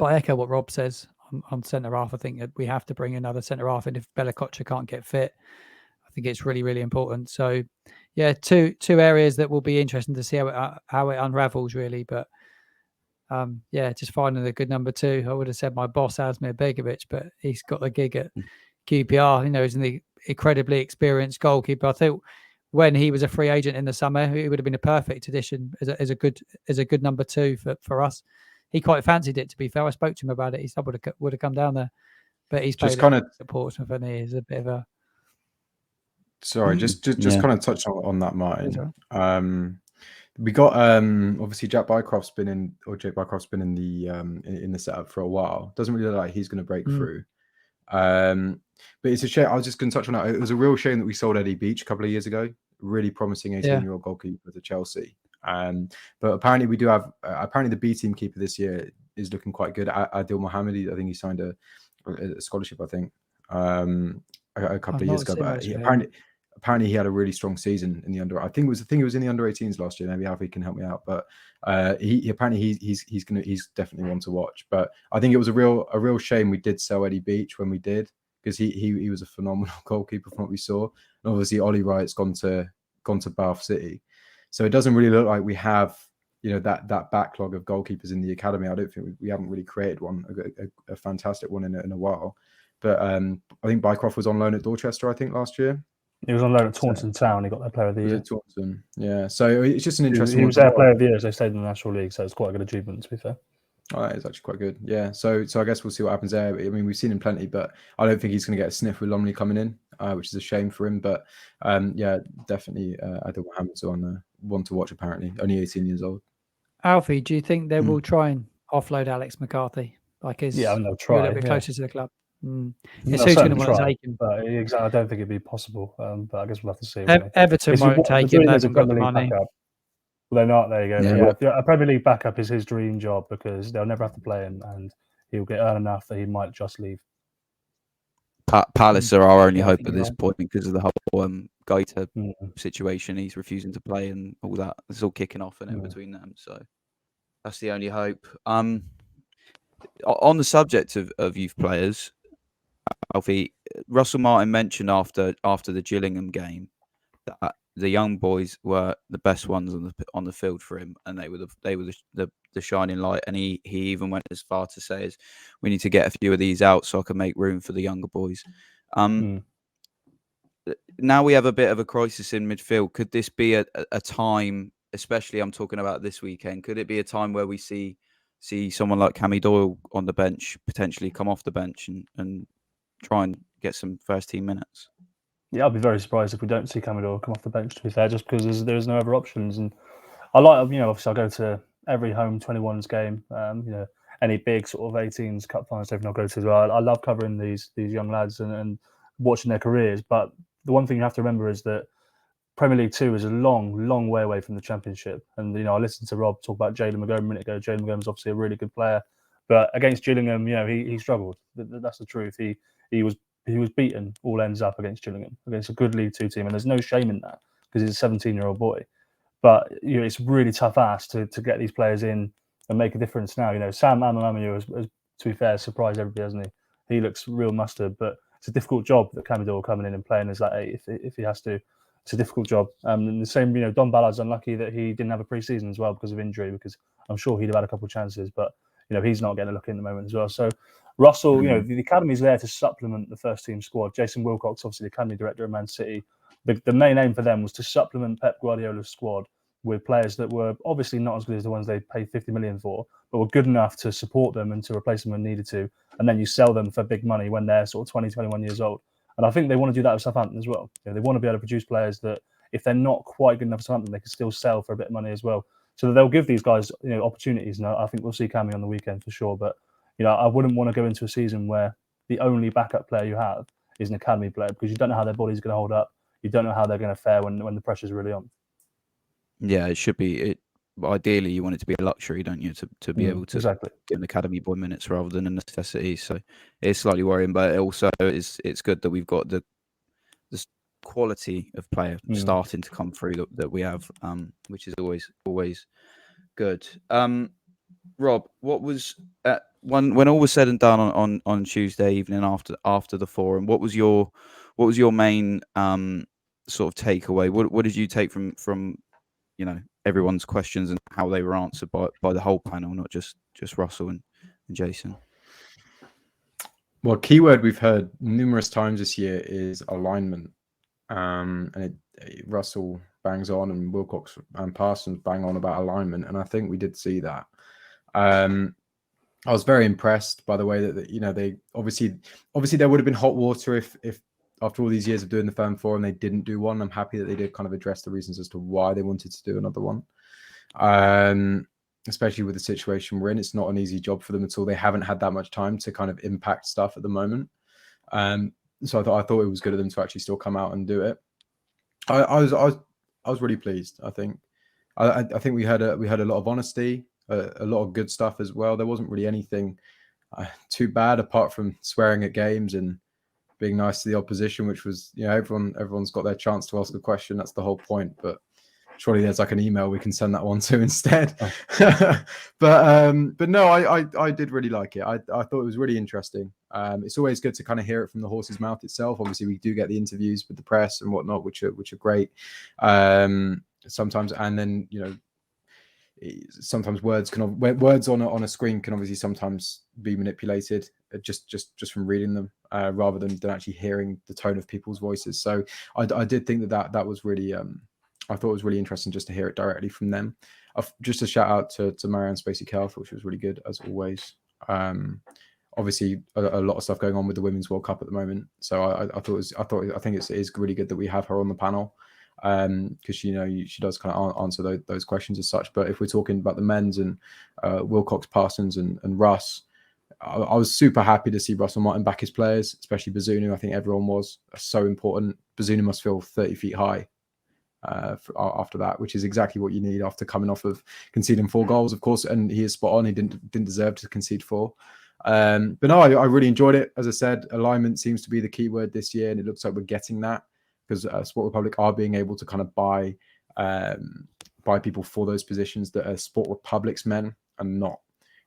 I echo what Rob says on centre half. I think that we have to bring another centre half, and if Bella Kotchap can't get fit, I think it's really, really important. So yeah, two areas that will be interesting to see how it unravels really. But just finding a good number two. I would have said my boss Asmir Begovic, but he's got the gig at QPR. You know, he's an incredibly experienced goalkeeper. I think when he was a free agent in the summer, he would have been a perfect addition as a good number 2 for us. He quite fancied it, to be fair. I spoke to him about it. He said would have come down there, but he's played at Portsmouth, and he is a bit of a. Sorry, just kind of touch on that, Martin. We got obviously Jake Bycroft's been in the setup for a while. Doesn't really look like he's going to break through. But it's a shame. I was just going to touch on that. It was a real shame that we sold Eddie Beach a couple of years ago. Really promising 18-year-old goalkeeper to Chelsea. But apparently we do have. Apparently the B team keeper this year is looking quite good. Adil Mohammed. I think he signed a scholarship. I think a couple of years ago. But apparently he had a really strong season in the under. I think it was in the under 18s last year. Maybe Alfie can help me out. But he's definitely one to watch. But I think it was a real shame we did sell Eddie Beach when we did, because he was a phenomenal goalkeeper from what we saw. And obviously Ollie Wright's gone to Bath City, so it doesn't really look like we have that backlog of goalkeepers in the academy. I don't think we haven't really created one, a fantastic one in a while. But I think Bycroft was on loan at Dorchester, I think, last year. He was on loan at Taunton Town. He got their player of the year. Taunton, yeah. So it's just an interesting. He was their player of the year as they stayed in the National League, so it's quite a good achievement, to be fair. Oh, that is actually quite good. Yeah. So I guess we'll see what happens there. I mean, we've seen him plenty, but I don't think he's going to get a sniff with Lumley coming in, which is a shame for him. But yeah, definitely, Adil Mohammed's one to watch. Apparently, only 18 years old. Alfie, do you think they will try and offload Alex McCarthy? They'll try. A little bit closer to the club. It's who's going to want to take him. But I don't think it'd be possible. But I guess we'll have to see. Everton won't take him. They haven't got the money. Well, they're not. There you go. Yeah. A Premier League backup is his dream job, because they'll never have to play him, and he'll earn enough that he might just leave. Palace are our only hope at this point, because of the whole Gaeta situation. He's refusing to play and all that. It's all kicking off and in between them. So that's the only hope. On the subject of youth players, Alfie, Russell Martin mentioned after the Gillingham game that the young boys were the best ones on the field for him, and they were the shining light. And he even went as far to say, "Is we need to get a few of these out so I can make room for the younger boys." Now we have a bit of a crisis in midfield. Could this be a time, especially I'm talking about this weekend? Could it be a time where we see someone like Cammy Doyle on the bench potentially come off the bench and try and get some first team minutes? Yeah, I'd be very surprised if we don't see Cammy Doyle come off the bench, to be fair, just because there's no other options. And I like, obviously I go to every home 21s game, any big sort of 18s cup finals, everything I'll go to as well. I love covering these young lads and watching their careers. But the one thing you have to remember is that Premier League 2 is a long, long way away from the Championship. And, I listened to Rob talk about Jalen McGovern a minute ago. Jalen McGovern's obviously a really good player. But against Gillingham, he struggled. That's the truth. He was beaten all ends up against Gillingham, against a good League 2 team. And there's no shame in that, because he's a 17-year-old boy. But it's really tough ask to get these players in and make a difference now. Sam Amamamiu has, to be fair, surprised everybody, hasn't he? He looks real mustard, but it's a difficult job that Cammy Doyle coming in and playing as that 8 if he has to. It's a difficult job. And the same, Don Ballard's unlucky that he didn't have a pre-season as well because of injury, because I'm sure he'd have had a couple of chances, but he's not getting a look in the moment as well. So Russell, the academy's there to supplement the first team squad. Jason Wilcox, obviously the academy director of Man City, the main aim for them was to supplement Pep Guardiola's squad with players that were obviously not as good as the ones they paid 50 million for, but were good enough to support them and to replace them when needed to. And then you sell them for big money when they're sort of 20, 21 years old. And I think they want to do that with Southampton as well. They want to be able to produce players that, if they're not quite good enough for Southampton, they can still sell for a bit of money as well. So they'll give these guys, opportunities. And I think we'll see Cammy on the weekend for sure. But I wouldn't want to go into a season where the only backup player you have is an academy player, because you don't know how their body's going to hold up. You don't know how they're going to fare when the pressure's really on. Yeah, it should be. Ideally, you want it to be a luxury, don't you, to be able to give an academy boy minutes rather than a necessity. So it's slightly worrying, but it also it's good that we've got the quality of player starting to come through that we have, which is always good. Rob, what was when all was said and done on Tuesday evening after the forum? What was your main sort of takeaway? What did you take from everyone's questions and how they were answered by the whole panel, not just Russell and Jason? Well, keyword we've heard numerous times this year is alignment. and Russell bangs on, and Wilcox and Parsons bang on about alignment, and I think we did see that. I was very impressed by the way that they obviously there would have been hot water if after all these years of doing the firm four and they didn't do one. I'm happy that they did kind of address the reasons as to why they wanted to do another one. Especially with the situation we're in, it's not an easy job for them at all. They haven't had that much time to kind of impact stuff at the moment. So I thought it was good of them to actually still come out and do it. I was really pleased. I think we had a lot of honesty, a lot of good stuff as well. There wasn't really anything too bad apart from swearing at games and being nice to the opposition, which was, everyone's got their chance to ask a question. That's the whole point. But surely there's like an email we can send that one to instead. But no, I did really like it. I thought it was really interesting. It's always good to kind of hear it from the horse's mouth itself. Obviously, we do get the interviews with the press and whatnot, which are great sometimes. And then sometimes words on a screen can obviously sometimes be manipulated just from reading them rather than actually hearing the tone of people's voices. So I did think that was really I thought it was really interesting just to hear it directly from them. Just a shout out to Marianne Spacey-Kell, which was really good as always. Obviously, a lot of stuff going on with the Women's World Cup at the moment. So I think it is really good that we have her on the panel because she does kind of answer those questions as such. But if we're talking about the men's and Wilcox, Parsons, and Russ, I was super happy to see Russell Martin back his players, especially Bazunu. I think everyone was so important. Bazunu must feel 30 feet high after that, which is exactly what you need after coming off of conceding 4 goals, of course. And he is spot on. He didn't deserve to concede 4. But no, I really enjoyed it. As I said, alignment seems to be the key word this year, and it looks like we're getting that because Sport Republic are being able to kind of buy people for those positions that are Sport Republic's men and not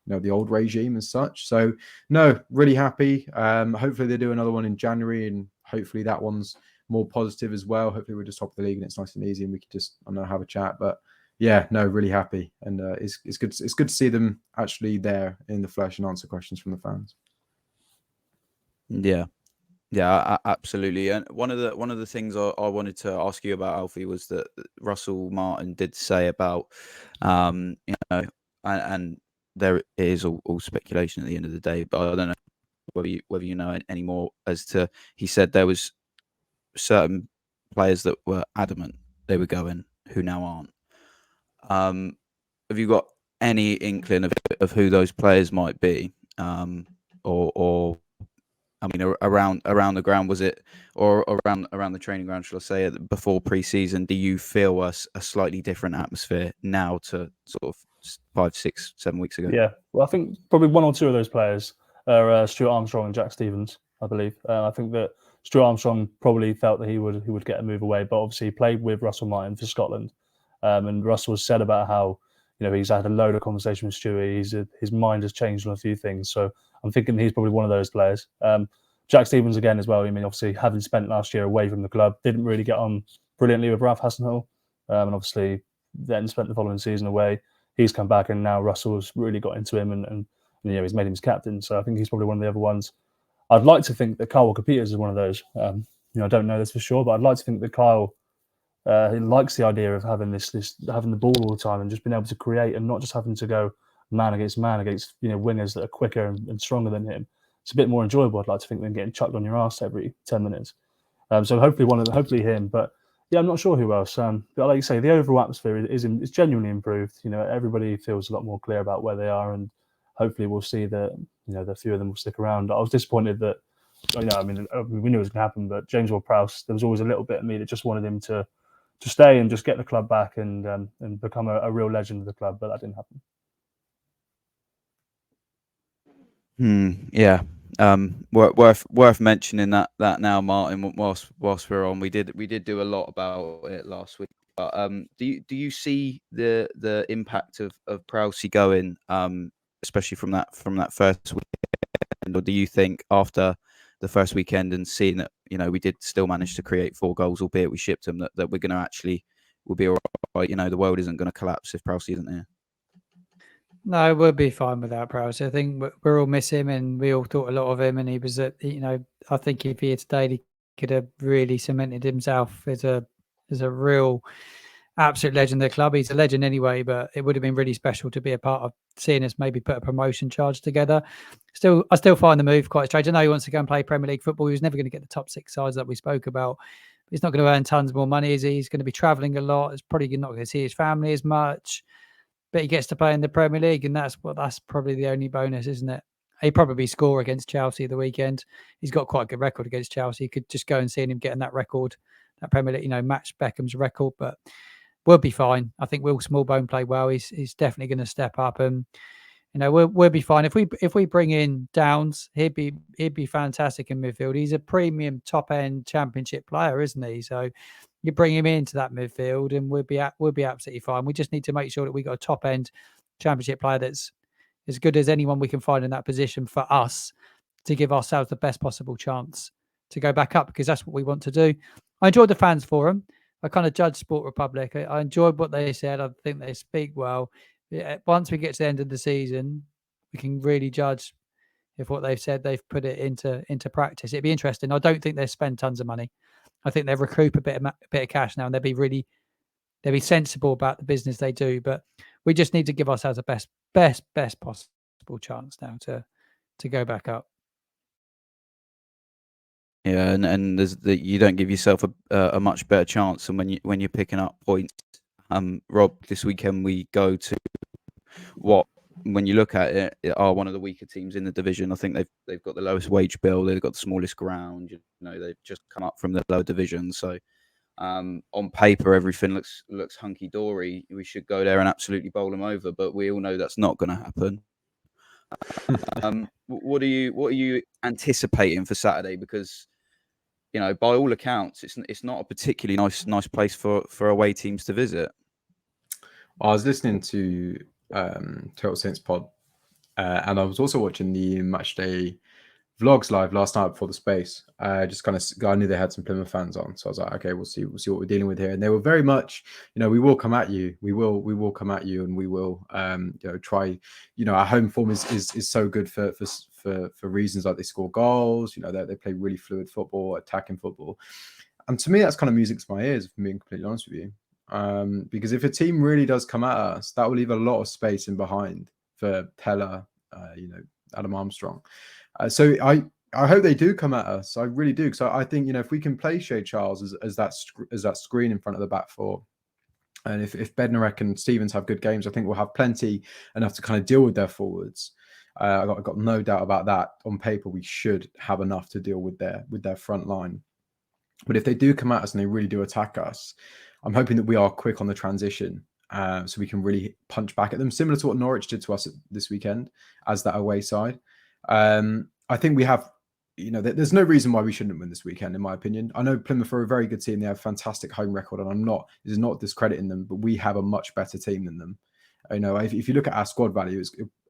the old regime as such. So no, really happy. Hopefully they do another one in January, and hopefully that one's more positive as well. Hopefully we're just top of the league and it's nice and easy and we can just have a chat. But yeah, no, really happy, and it's good. It's good to see them actually there in the flesh and answer questions from the fans. Yeah, absolutely. And one of the things I wanted to ask you about, Alfie, was that Russell Martin did say about and there is all speculation at the end of the day, but I don't know whether you know any more as to, he said there was certain players that were adamant they were going who now aren't. Have you got any inkling of who those players might be, or I mean around the ground, was it, or around the training ground, shall I say, before pre-season? Do you feel a slightly different atmosphere now to sort of 5, 6, 7 weeks ago? Yeah, well, I think probably 1 or 2 of those players are Stuart Armstrong and Jack Stevens, I believe. I think that Stuart Armstrong probably felt that he would get a move away, but obviously he played with Russell Martin for Scotland, and Russell has said about how he's had a load of conversation with Stewie. His mind has changed on a few things, so I'm thinking he's probably one of those players. Jack Stevens again as well. I mean, obviously having spent last year away from the club, didn't really get on brilliantly with Ralph Hasenhuttl, and obviously then spent the following season away. He's come back, and now Russell's really got into him, and he's made him his captain. So I think he's probably one of the other ones. I'd like to think that Kyle Walker-Peters is one of those. I don't know this for sure, but I'd like to think that Kyle he likes the idea of having having the ball all the time and just being able to create, and not just having to go man against wingers that are quicker and stronger than him. It's a bit more enjoyable, I'd like to think, than getting chucked on your ass every 10 minutes. So hopefully him, but yeah, I'm not sure who else. But like you say, the overall atmosphere is genuinely improved. Everybody feels a lot more clear about where they are, and hopefully we'll see that the few of them will stick around. I was disappointed that we knew it was going to happen, but James Ward-Prowse, there was always a little bit of me that just wanted him to stay and just get the club back and become a real legend of the club, but that didn't happen. Yeah. Worth mentioning that now, Martin. Whilst we're on, we did do a lot about it last week. But do you see the impact of Prowsey going, especially from that first weekend, or do you think after the first weekend and seeing that we did still manage to create 4 goals, albeit we shipped them, that we're going to we'll be all right? The world isn't going to collapse if Prowsey isn't here. No, we'll be fine without Prowse. I think we'll all miss him, and we all thought a lot of him. And he was I think if he had stayed, he could have really cemented himself as a real absolute legend of the club. He's a legend anyway, but it would have been really special to be a part of seeing us maybe put a promotion charge together. I still find the move quite strange. I know he wants to go and play Premier League football. He was never going to get the top 6 sides that we spoke about. He's not going to earn tons more money, is he? He's going to be travelling a lot. He's probably not going to see his family as much, but he gets to play in the Premier League, and that's probably the only bonus, isn't it? He'd probably score against Chelsea the weekend. He's got quite a good record against Chelsea. You could just go and see him getting that record, that Premier League, match Beckham's record, but we'll be fine. I think Will Smallbone played well. He's definitely going to step up, and we'll be fine. If we bring in Downs, he'd be fantastic in midfield. He's a premium top end Championship player, isn't he? So you bring him into that midfield, and we'll be absolutely fine. We just need to make sure that we got a top end Championship player that's as good as anyone we can find in that position for us to give ourselves the best possible chance to go back up, because that's what we want to do. I enjoyed the fans forum. I kind of judged Sport Republic. I enjoyed what they said. I think they speak well. Once we get to the end of the season, we can really judge if what they've said, they've put it into practice. It'd be interesting. I don't think they'll spend tons of money. I think they'll recoup a bit of cash now, and they'll be sensible about the business they do. But we just need to give ourselves the best possible chance now to go back up. Yeah, and there's you don't give yourself a much better chance than when you're picking up points. Rob, this weekend we go to what, when you look at it, are one of the weaker teams in the division. I think they've got the lowest wage bill. They've got the smallest ground. They've just come up from the lower division. So on paper, everything looks hunky dory. We should go there and absolutely bowl them over, but we all know that's not going to happen. What are you anticipating for Saturday? Because by all accounts, it's not a particularly nice place for away teams to visit. I was listening to Total Saints pod, and I was also watching the Matchday vlogs live last night before the space. I knew they had some Plymouth fans on, so I was like, okay, we'll see what we're dealing with here. And they were very much, we will come at you, we will come at you, and we will, try. Our home form is so good for reasons like they score goals. They play really fluid football, attacking football, and to me that's kind of music to my ears, if I'm being completely honest with you. Because if a team really does come at us, that will leave a lot of space in behind for Pella, Adam Armstrong. So I hope they do come at us. I really do, because I think if we can play Shea Charles as that screen in front of the back four, and if Bednarek and Stevens have good games, I think we'll have plenty enough to kind of deal with their forwards. I got no doubt about that. On paper, we should have enough to deal with their front line. But if they do come at us and they really do attack us, I'm hoping that we are quick on the transition, so we can really punch back at them, similar to what Norwich did to us this weekend as that away side. I think we have, there's no reason why we shouldn't win this weekend, in my opinion. I know Plymouth are a very good team. They have a fantastic home record, and this is not discrediting them, but we have a much better team than them. If you look at our squad value,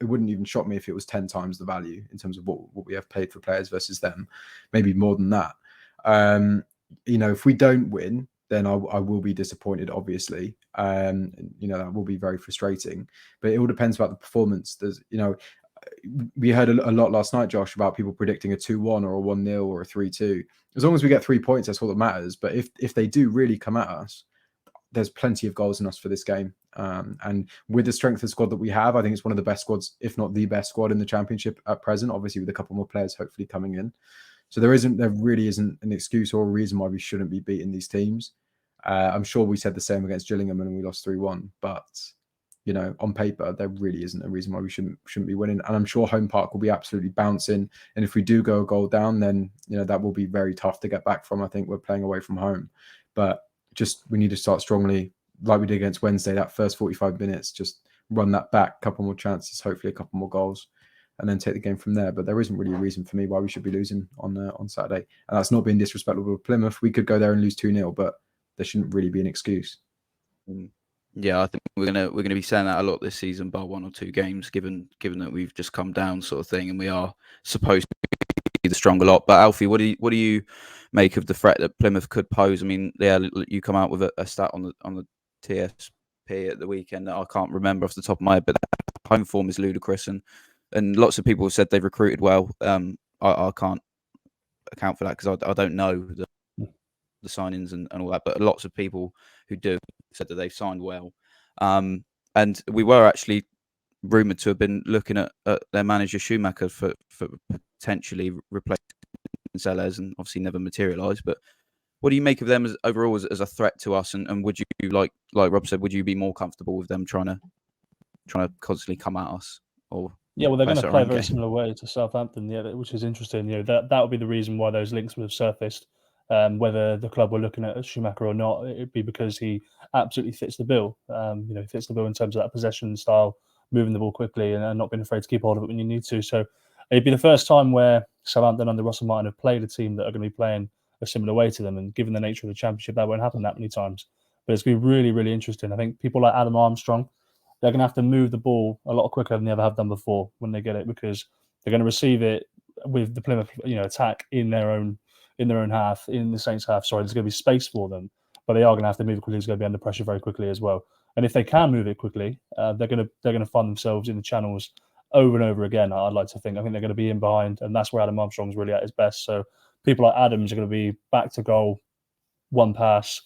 it wouldn't even shock me if it was 10 times the value in terms of what we have paid for players versus them, maybe more than that. If we don't win, then I will be disappointed, obviously. That will be very frustrating. But it all depends about the performance. We heard a lot last night, Josh, about people predicting a 2-1 or a 1-0 or a 3-2. As long as we get 3 points, that's all that matters. But if they do really come at us, there's plenty of goals in us for this game. And with the strength of squad that we have, I think it's one of the best squads, if not the best squad in the Championship at present, obviously with a couple more players hopefully coming in. So there really isn't an excuse or a reason why we shouldn't be beating these teams. I'm sure we said the same against Gillingham and we lost 3-1, but on paper there really isn't a reason why we shouldn't be winning. And I'm sure Home Park will be absolutely bouncing. And if we do go a goal down, then that will be very tough to get back from. I think we're playing away from home, but we need to start strongly, like we did against Wednesday. That first 45 minutes, just run that back, couple more chances, hopefully a couple more goals, and then take the game from there. But there isn't really a reason for me why we should be losing on Saturday. And that's not being disrespectful to Plymouth. We could go there and lose 2-0, but there shouldn't really be an excuse. Yeah, I think we're gonna be saying that a lot this season, bar 1 or 2 games, given that we've just come down, sort of thing, and we are supposed to be the stronger lot. But Alfie, what do you make of the threat that Plymouth could pose? I mean, yeah, you come out with a stat on the TSP at the weekend that I can't remember off the top of my head, but the home form is ludicrous, and lots of people have said they've recruited well. I can't account for that because I don't know the signings and all that, but lots of people who do said that they've signed well. And we were actually rumoured to have been looking at their manager Schumacher for potentially replacing Sellers, and obviously never materialised. But what do you make of them overall as a threat to us? And would you, like Rob said, would you be more comfortable with them trying to constantly come at us? Or yeah, well, they're going to their play a own very game? similar way to Southampton, yeah, which is interesting. That would be the reason why those links would have surfaced. Whether the club were looking at Schumacher or not, it'd be because he absolutely fits the bill. Fits the bill in terms of that possession style, moving the ball quickly and not being afraid to keep hold of it when you need to. So it'd be the first time where Southampton under Russell Martin have played a team that are going to be playing a similar way to them. And given the nature of the Championship, that won't happen that many times. But it's going to be really, really interesting. I think people like Adam Armstrong, they're going to have to move the ball a lot quicker than they ever have done before when they get it, because they're going to receive it with the Plymouth attack in their own half, in the Saints' half. Sorry, there's going to be space for them, but they are going to have to move it quickly. It's going to be under pressure very quickly as well. And if they can move it quickly, they're going to find themselves in the channels over and over again. I'd like to think. I think they're going to be in behind, and that's where Adam Armstrong's really at his best. So people like Adams are going to be back to goal, one pass,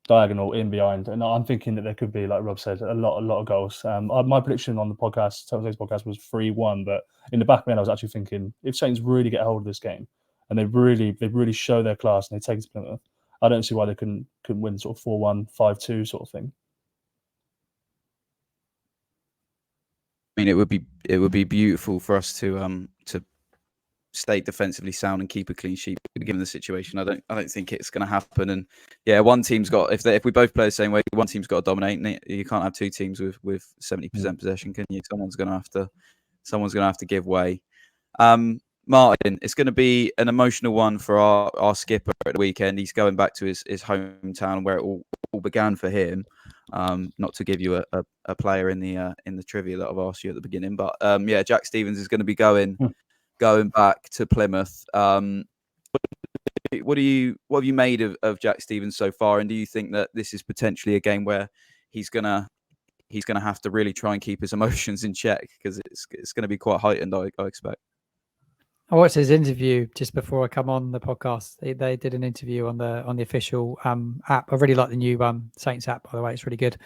diagonal in behind, and I'm thinking that there could be, like Rob said, a lot of goals. My prediction on the podcast, Today's podcast, was 3-1, but in the back of my head, I was actually thinking if Saints really get hold of this game and they really show their class and they take it to Plymouth, I don't see why they couldn't win sort of 4-1, 5-2 sort of thing. I mean, it would be beautiful for us to stay defensively sound and keep a clean sheet given the situation. I don't think it's going to happen. And yeah, one team's got, if we both play the same way, one team's got to dominate. And you can't have two teams with 70% possession, can you? Someone's going to have to give way. Martin, it's going to be an emotional one for our skipper at the weekend. He's going back to his hometown where it all began for him. Not to give you a player in the trivia that I've asked you at the beginning, but yeah, Jack Stephens is going to be going back to Plymouth. What have you made of Jack Stephens so far, and do you think that this is potentially a game where he's gonna have to really try and keep his emotions in check, because it's going to be quite heightened, I expect? I watched his interview just before I come on the podcast. They did an interview on the official app. I really like the new Saints app, by the way. It's really good.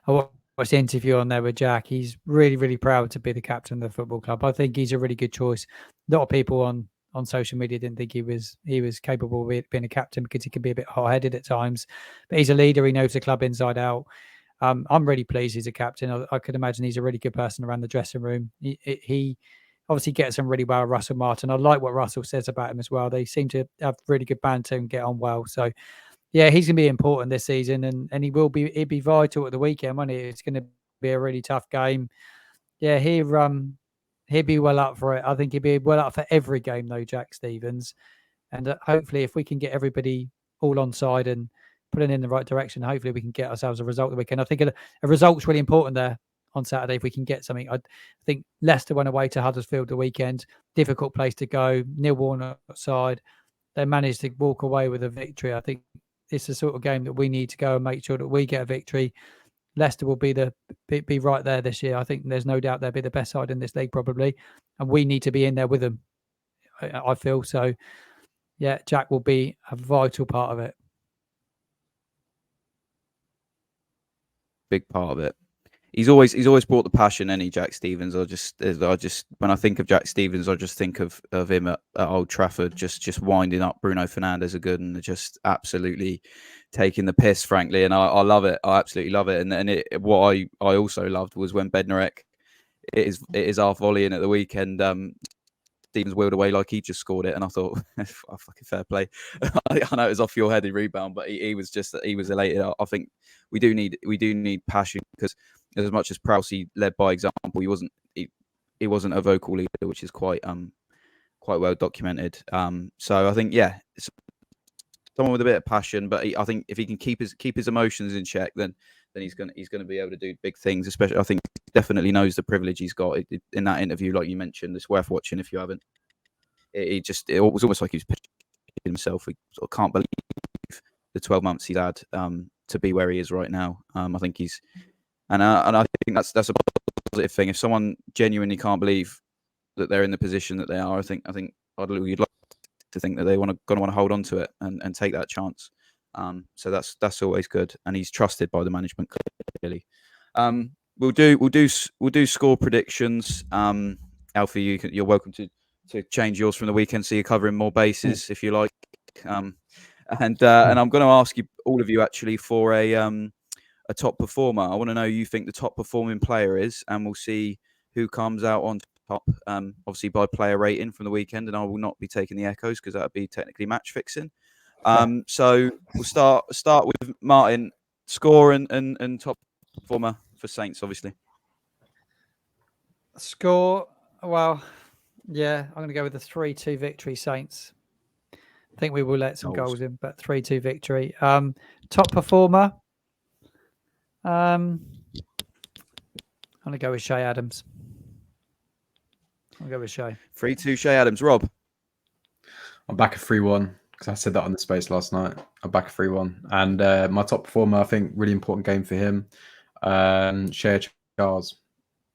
I watched the interview on there with Jack. He's really, really proud to be the captain of the football club. I think he's a really good choice. A lot of people on social media didn't think he was capable of being a captain because he can be a bit hot-headed at times. But he's a leader. He knows the club inside out. I'm really pleased he's a captain. I could imagine he's a really good person around the dressing room. He obviously gets on really well with Russell Martin. I like what Russell says about him as well. They seem to have really good banter and get on well. So, yeah, he's going to be important this season, and he'll be vital at the weekend, won't he? It's going to be a really tough game. Yeah, he'll be well up for it. I think he'll be well up for every game, though, Jack Stephens. And hopefully, if we can get everybody all on side and pulling in the right direction, hopefully we can get ourselves a result the weekend. I think a result's really important there on Saturday if we can get something. I think Leicester went away to Huddersfield the weekend. Difficult place to go. Neil Warnock side. They managed to walk away with a victory. I think it's the sort of game that we need to go and make sure that we get a victory. Leicester will be right there this year. I think there's no doubt they'll be the best side in this league probably, and we need to be in there with them. I feel so. Yeah, Jack will be a vital part of it. Big part of it. He's always brought the passion, any Jack Stephens. I just when I think of Jack Stephens, I just think of him at Old Trafford, just winding up Bruno Fernandes and just absolutely taking the piss, frankly. And I love it. I absolutely love it. And what I also loved was when Bednarek it is half volleying at the weekend. Stephens wheeled away like he just scored it, and I thought, fucking fair play. I know it was off your headed rebound, but he was elated. I think we do need passion, because as much as Prowse led by example, he wasn't a vocal leader, which is quite well documented. So I think, yeah, someone with a bit of passion, but I think if he can keep his emotions in check, then he's going to be able to do big things. Especially, I think he definitely knows the privilege he's got. In that interview, like you mentioned, it's worth watching if you haven't. It was almost like he was pitching himself. We sort of can't believe the 12 months he's had to be where he is right now. I think he's, and I think that's a positive thing. If someone genuinely can't believe that they're in the position that they are, I think you'd like to think that they're going to want to hold on to it and take that chance. So that's always good, and he's trusted by the management clearly. We'll do score predictions. Alfie, you're welcome to change yours from the weekend, so you're covering more bases if you like. And I'm going to ask you, all of you, actually, for a top performer. I want to know who you think the top performing player is, and we'll see who comes out on top. Obviously by player rating from the weekend, and I will not be taking the echoes because that would be technically match fixing. So we'll start with Martin. Score and top performer for Saints, obviously. Score, well, yeah, I'm going to go with the 3-2 victory, Saints. I think we will let some goals in, but 3-2 victory. Top performer, I'm going to go with Shea Adams. I'll go with Shea. 3-2 Shea Adams. Rob? I'm back at 3-1 because I said that on the space last night. I'm back at 3-1. And my top performer, I think, really important game for him. Shea Charles.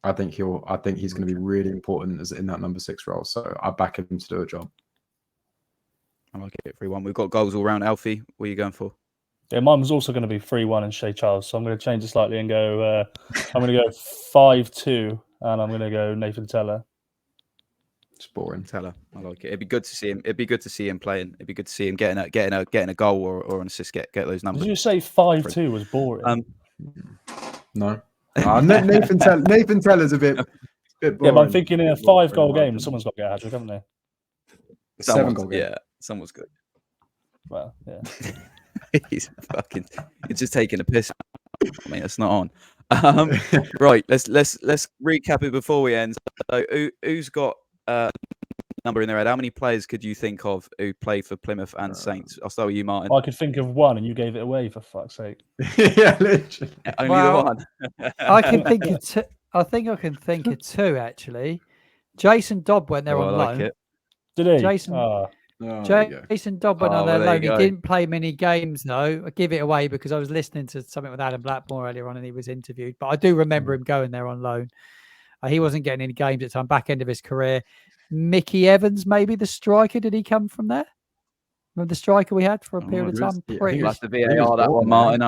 I think he's going to be really important in that number 6 role. So I back him to do a job. I like it. 3-1. We've got goals all round. Alfie, what are you going for? Yeah, mine was also going to be 3-1 and Shea Charles. So I'm going to change it slightly and go. I'm going to go 5-2, and I'm going to go Nathan Teller. It's boring. Teller. I like it. It'd be good to see him. It'd be good to see him playing. It'd be good to see him getting a goal or an assist. Get those numbers. Did you say 5-2 was boring? No. Nathan Teller's a bit boring. Yeah, but I'm thinking in a 5-goal game, someone's got to get a hat-trick, haven't they? 7-goal game. Yeah, someone's good. Well, yeah. He's just taking a piss. I mean, it's not on. Right, let's recap it before we end. So, who's got number in their head? How many players could you think of who play for Plymouth and Saints? I'll start with you, Martin. I could think of one, and you gave it away, for fuck's sake. Yeah, literally. Only the one. I can think of two. I think I can think of two, actually. Jason Dobb went there on loan. It. Did he? Jason Dobb went on there loan. He didn't play many games, though. I give it away because I was listening to something with Adam Blackmore earlier on, and he was interviewed. But I do remember him going there on loan. He wasn't getting any games at the time, back end of his career. Mickey Evans, maybe the striker. Did he come from there? Remember the striker we had for a period of time? I'll have to VAR that one, Martin.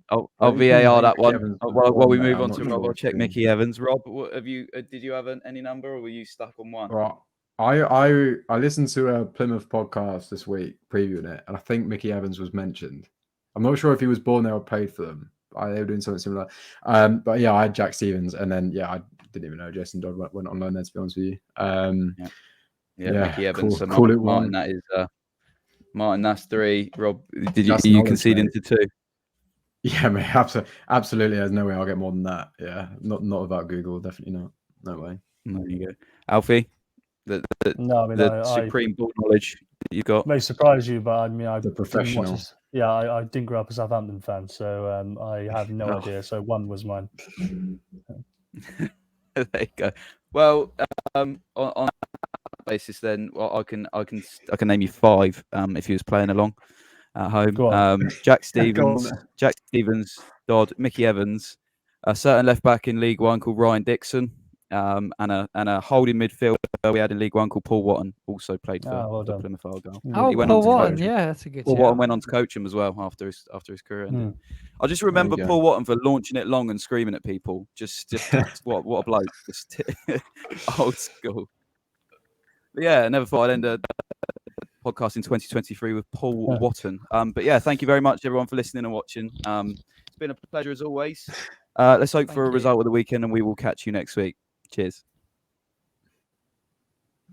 I'll VAR that one. While we move on to Rob, I'll check Mickey Evans. Rob, did you have any number, or were you stuck on one? Right. I listened to a Plymouth podcast this week, previewing it, and I think Mickey Evans was mentioned. I'm not sure if he was born there or played for them. They were doing something similar. But yeah, I had Jack Stevens, and then I didn't even know Jason Dodd went on loan there, to be honest with you. Mickey Evans. Cool, So call it Martin, one. that is Martin. That's 3. Rob, did you concede into 2? Yeah, mate, absolutely. There's no way I'll get more than that. Yeah, not without Google. Definitely not. No way. There you go, Alfie. The supreme ball knowledge that you got. May surprise you, but I mean, The professional. I didn't grow up a Southampton fan, so I have no idea. So 1 was mine. There you go. Well, on that basis, then, I can name you 5 if he was playing along at home. Jack Stevens, Dodd, Mickey Evans, a certain left back in League One called Ryan Dixon, and a holding midfielder we had in League One called Paul Watton, also played for Plymouth Argyle. Paul Watton, yeah, that's a good. Paul Watton went on to coach him as well after his career ended. I just remember Paul Watton for launching it long and screaming at people. Just what a bloke! Just old school. But yeah, I never thought I'd end a podcast in 2023 with Paul Watton. But yeah, thank you very much, everyone, for listening and watching. It's been a pleasure as always. Let's hope for a result of the weekend, and we will catch you next week. Cheers.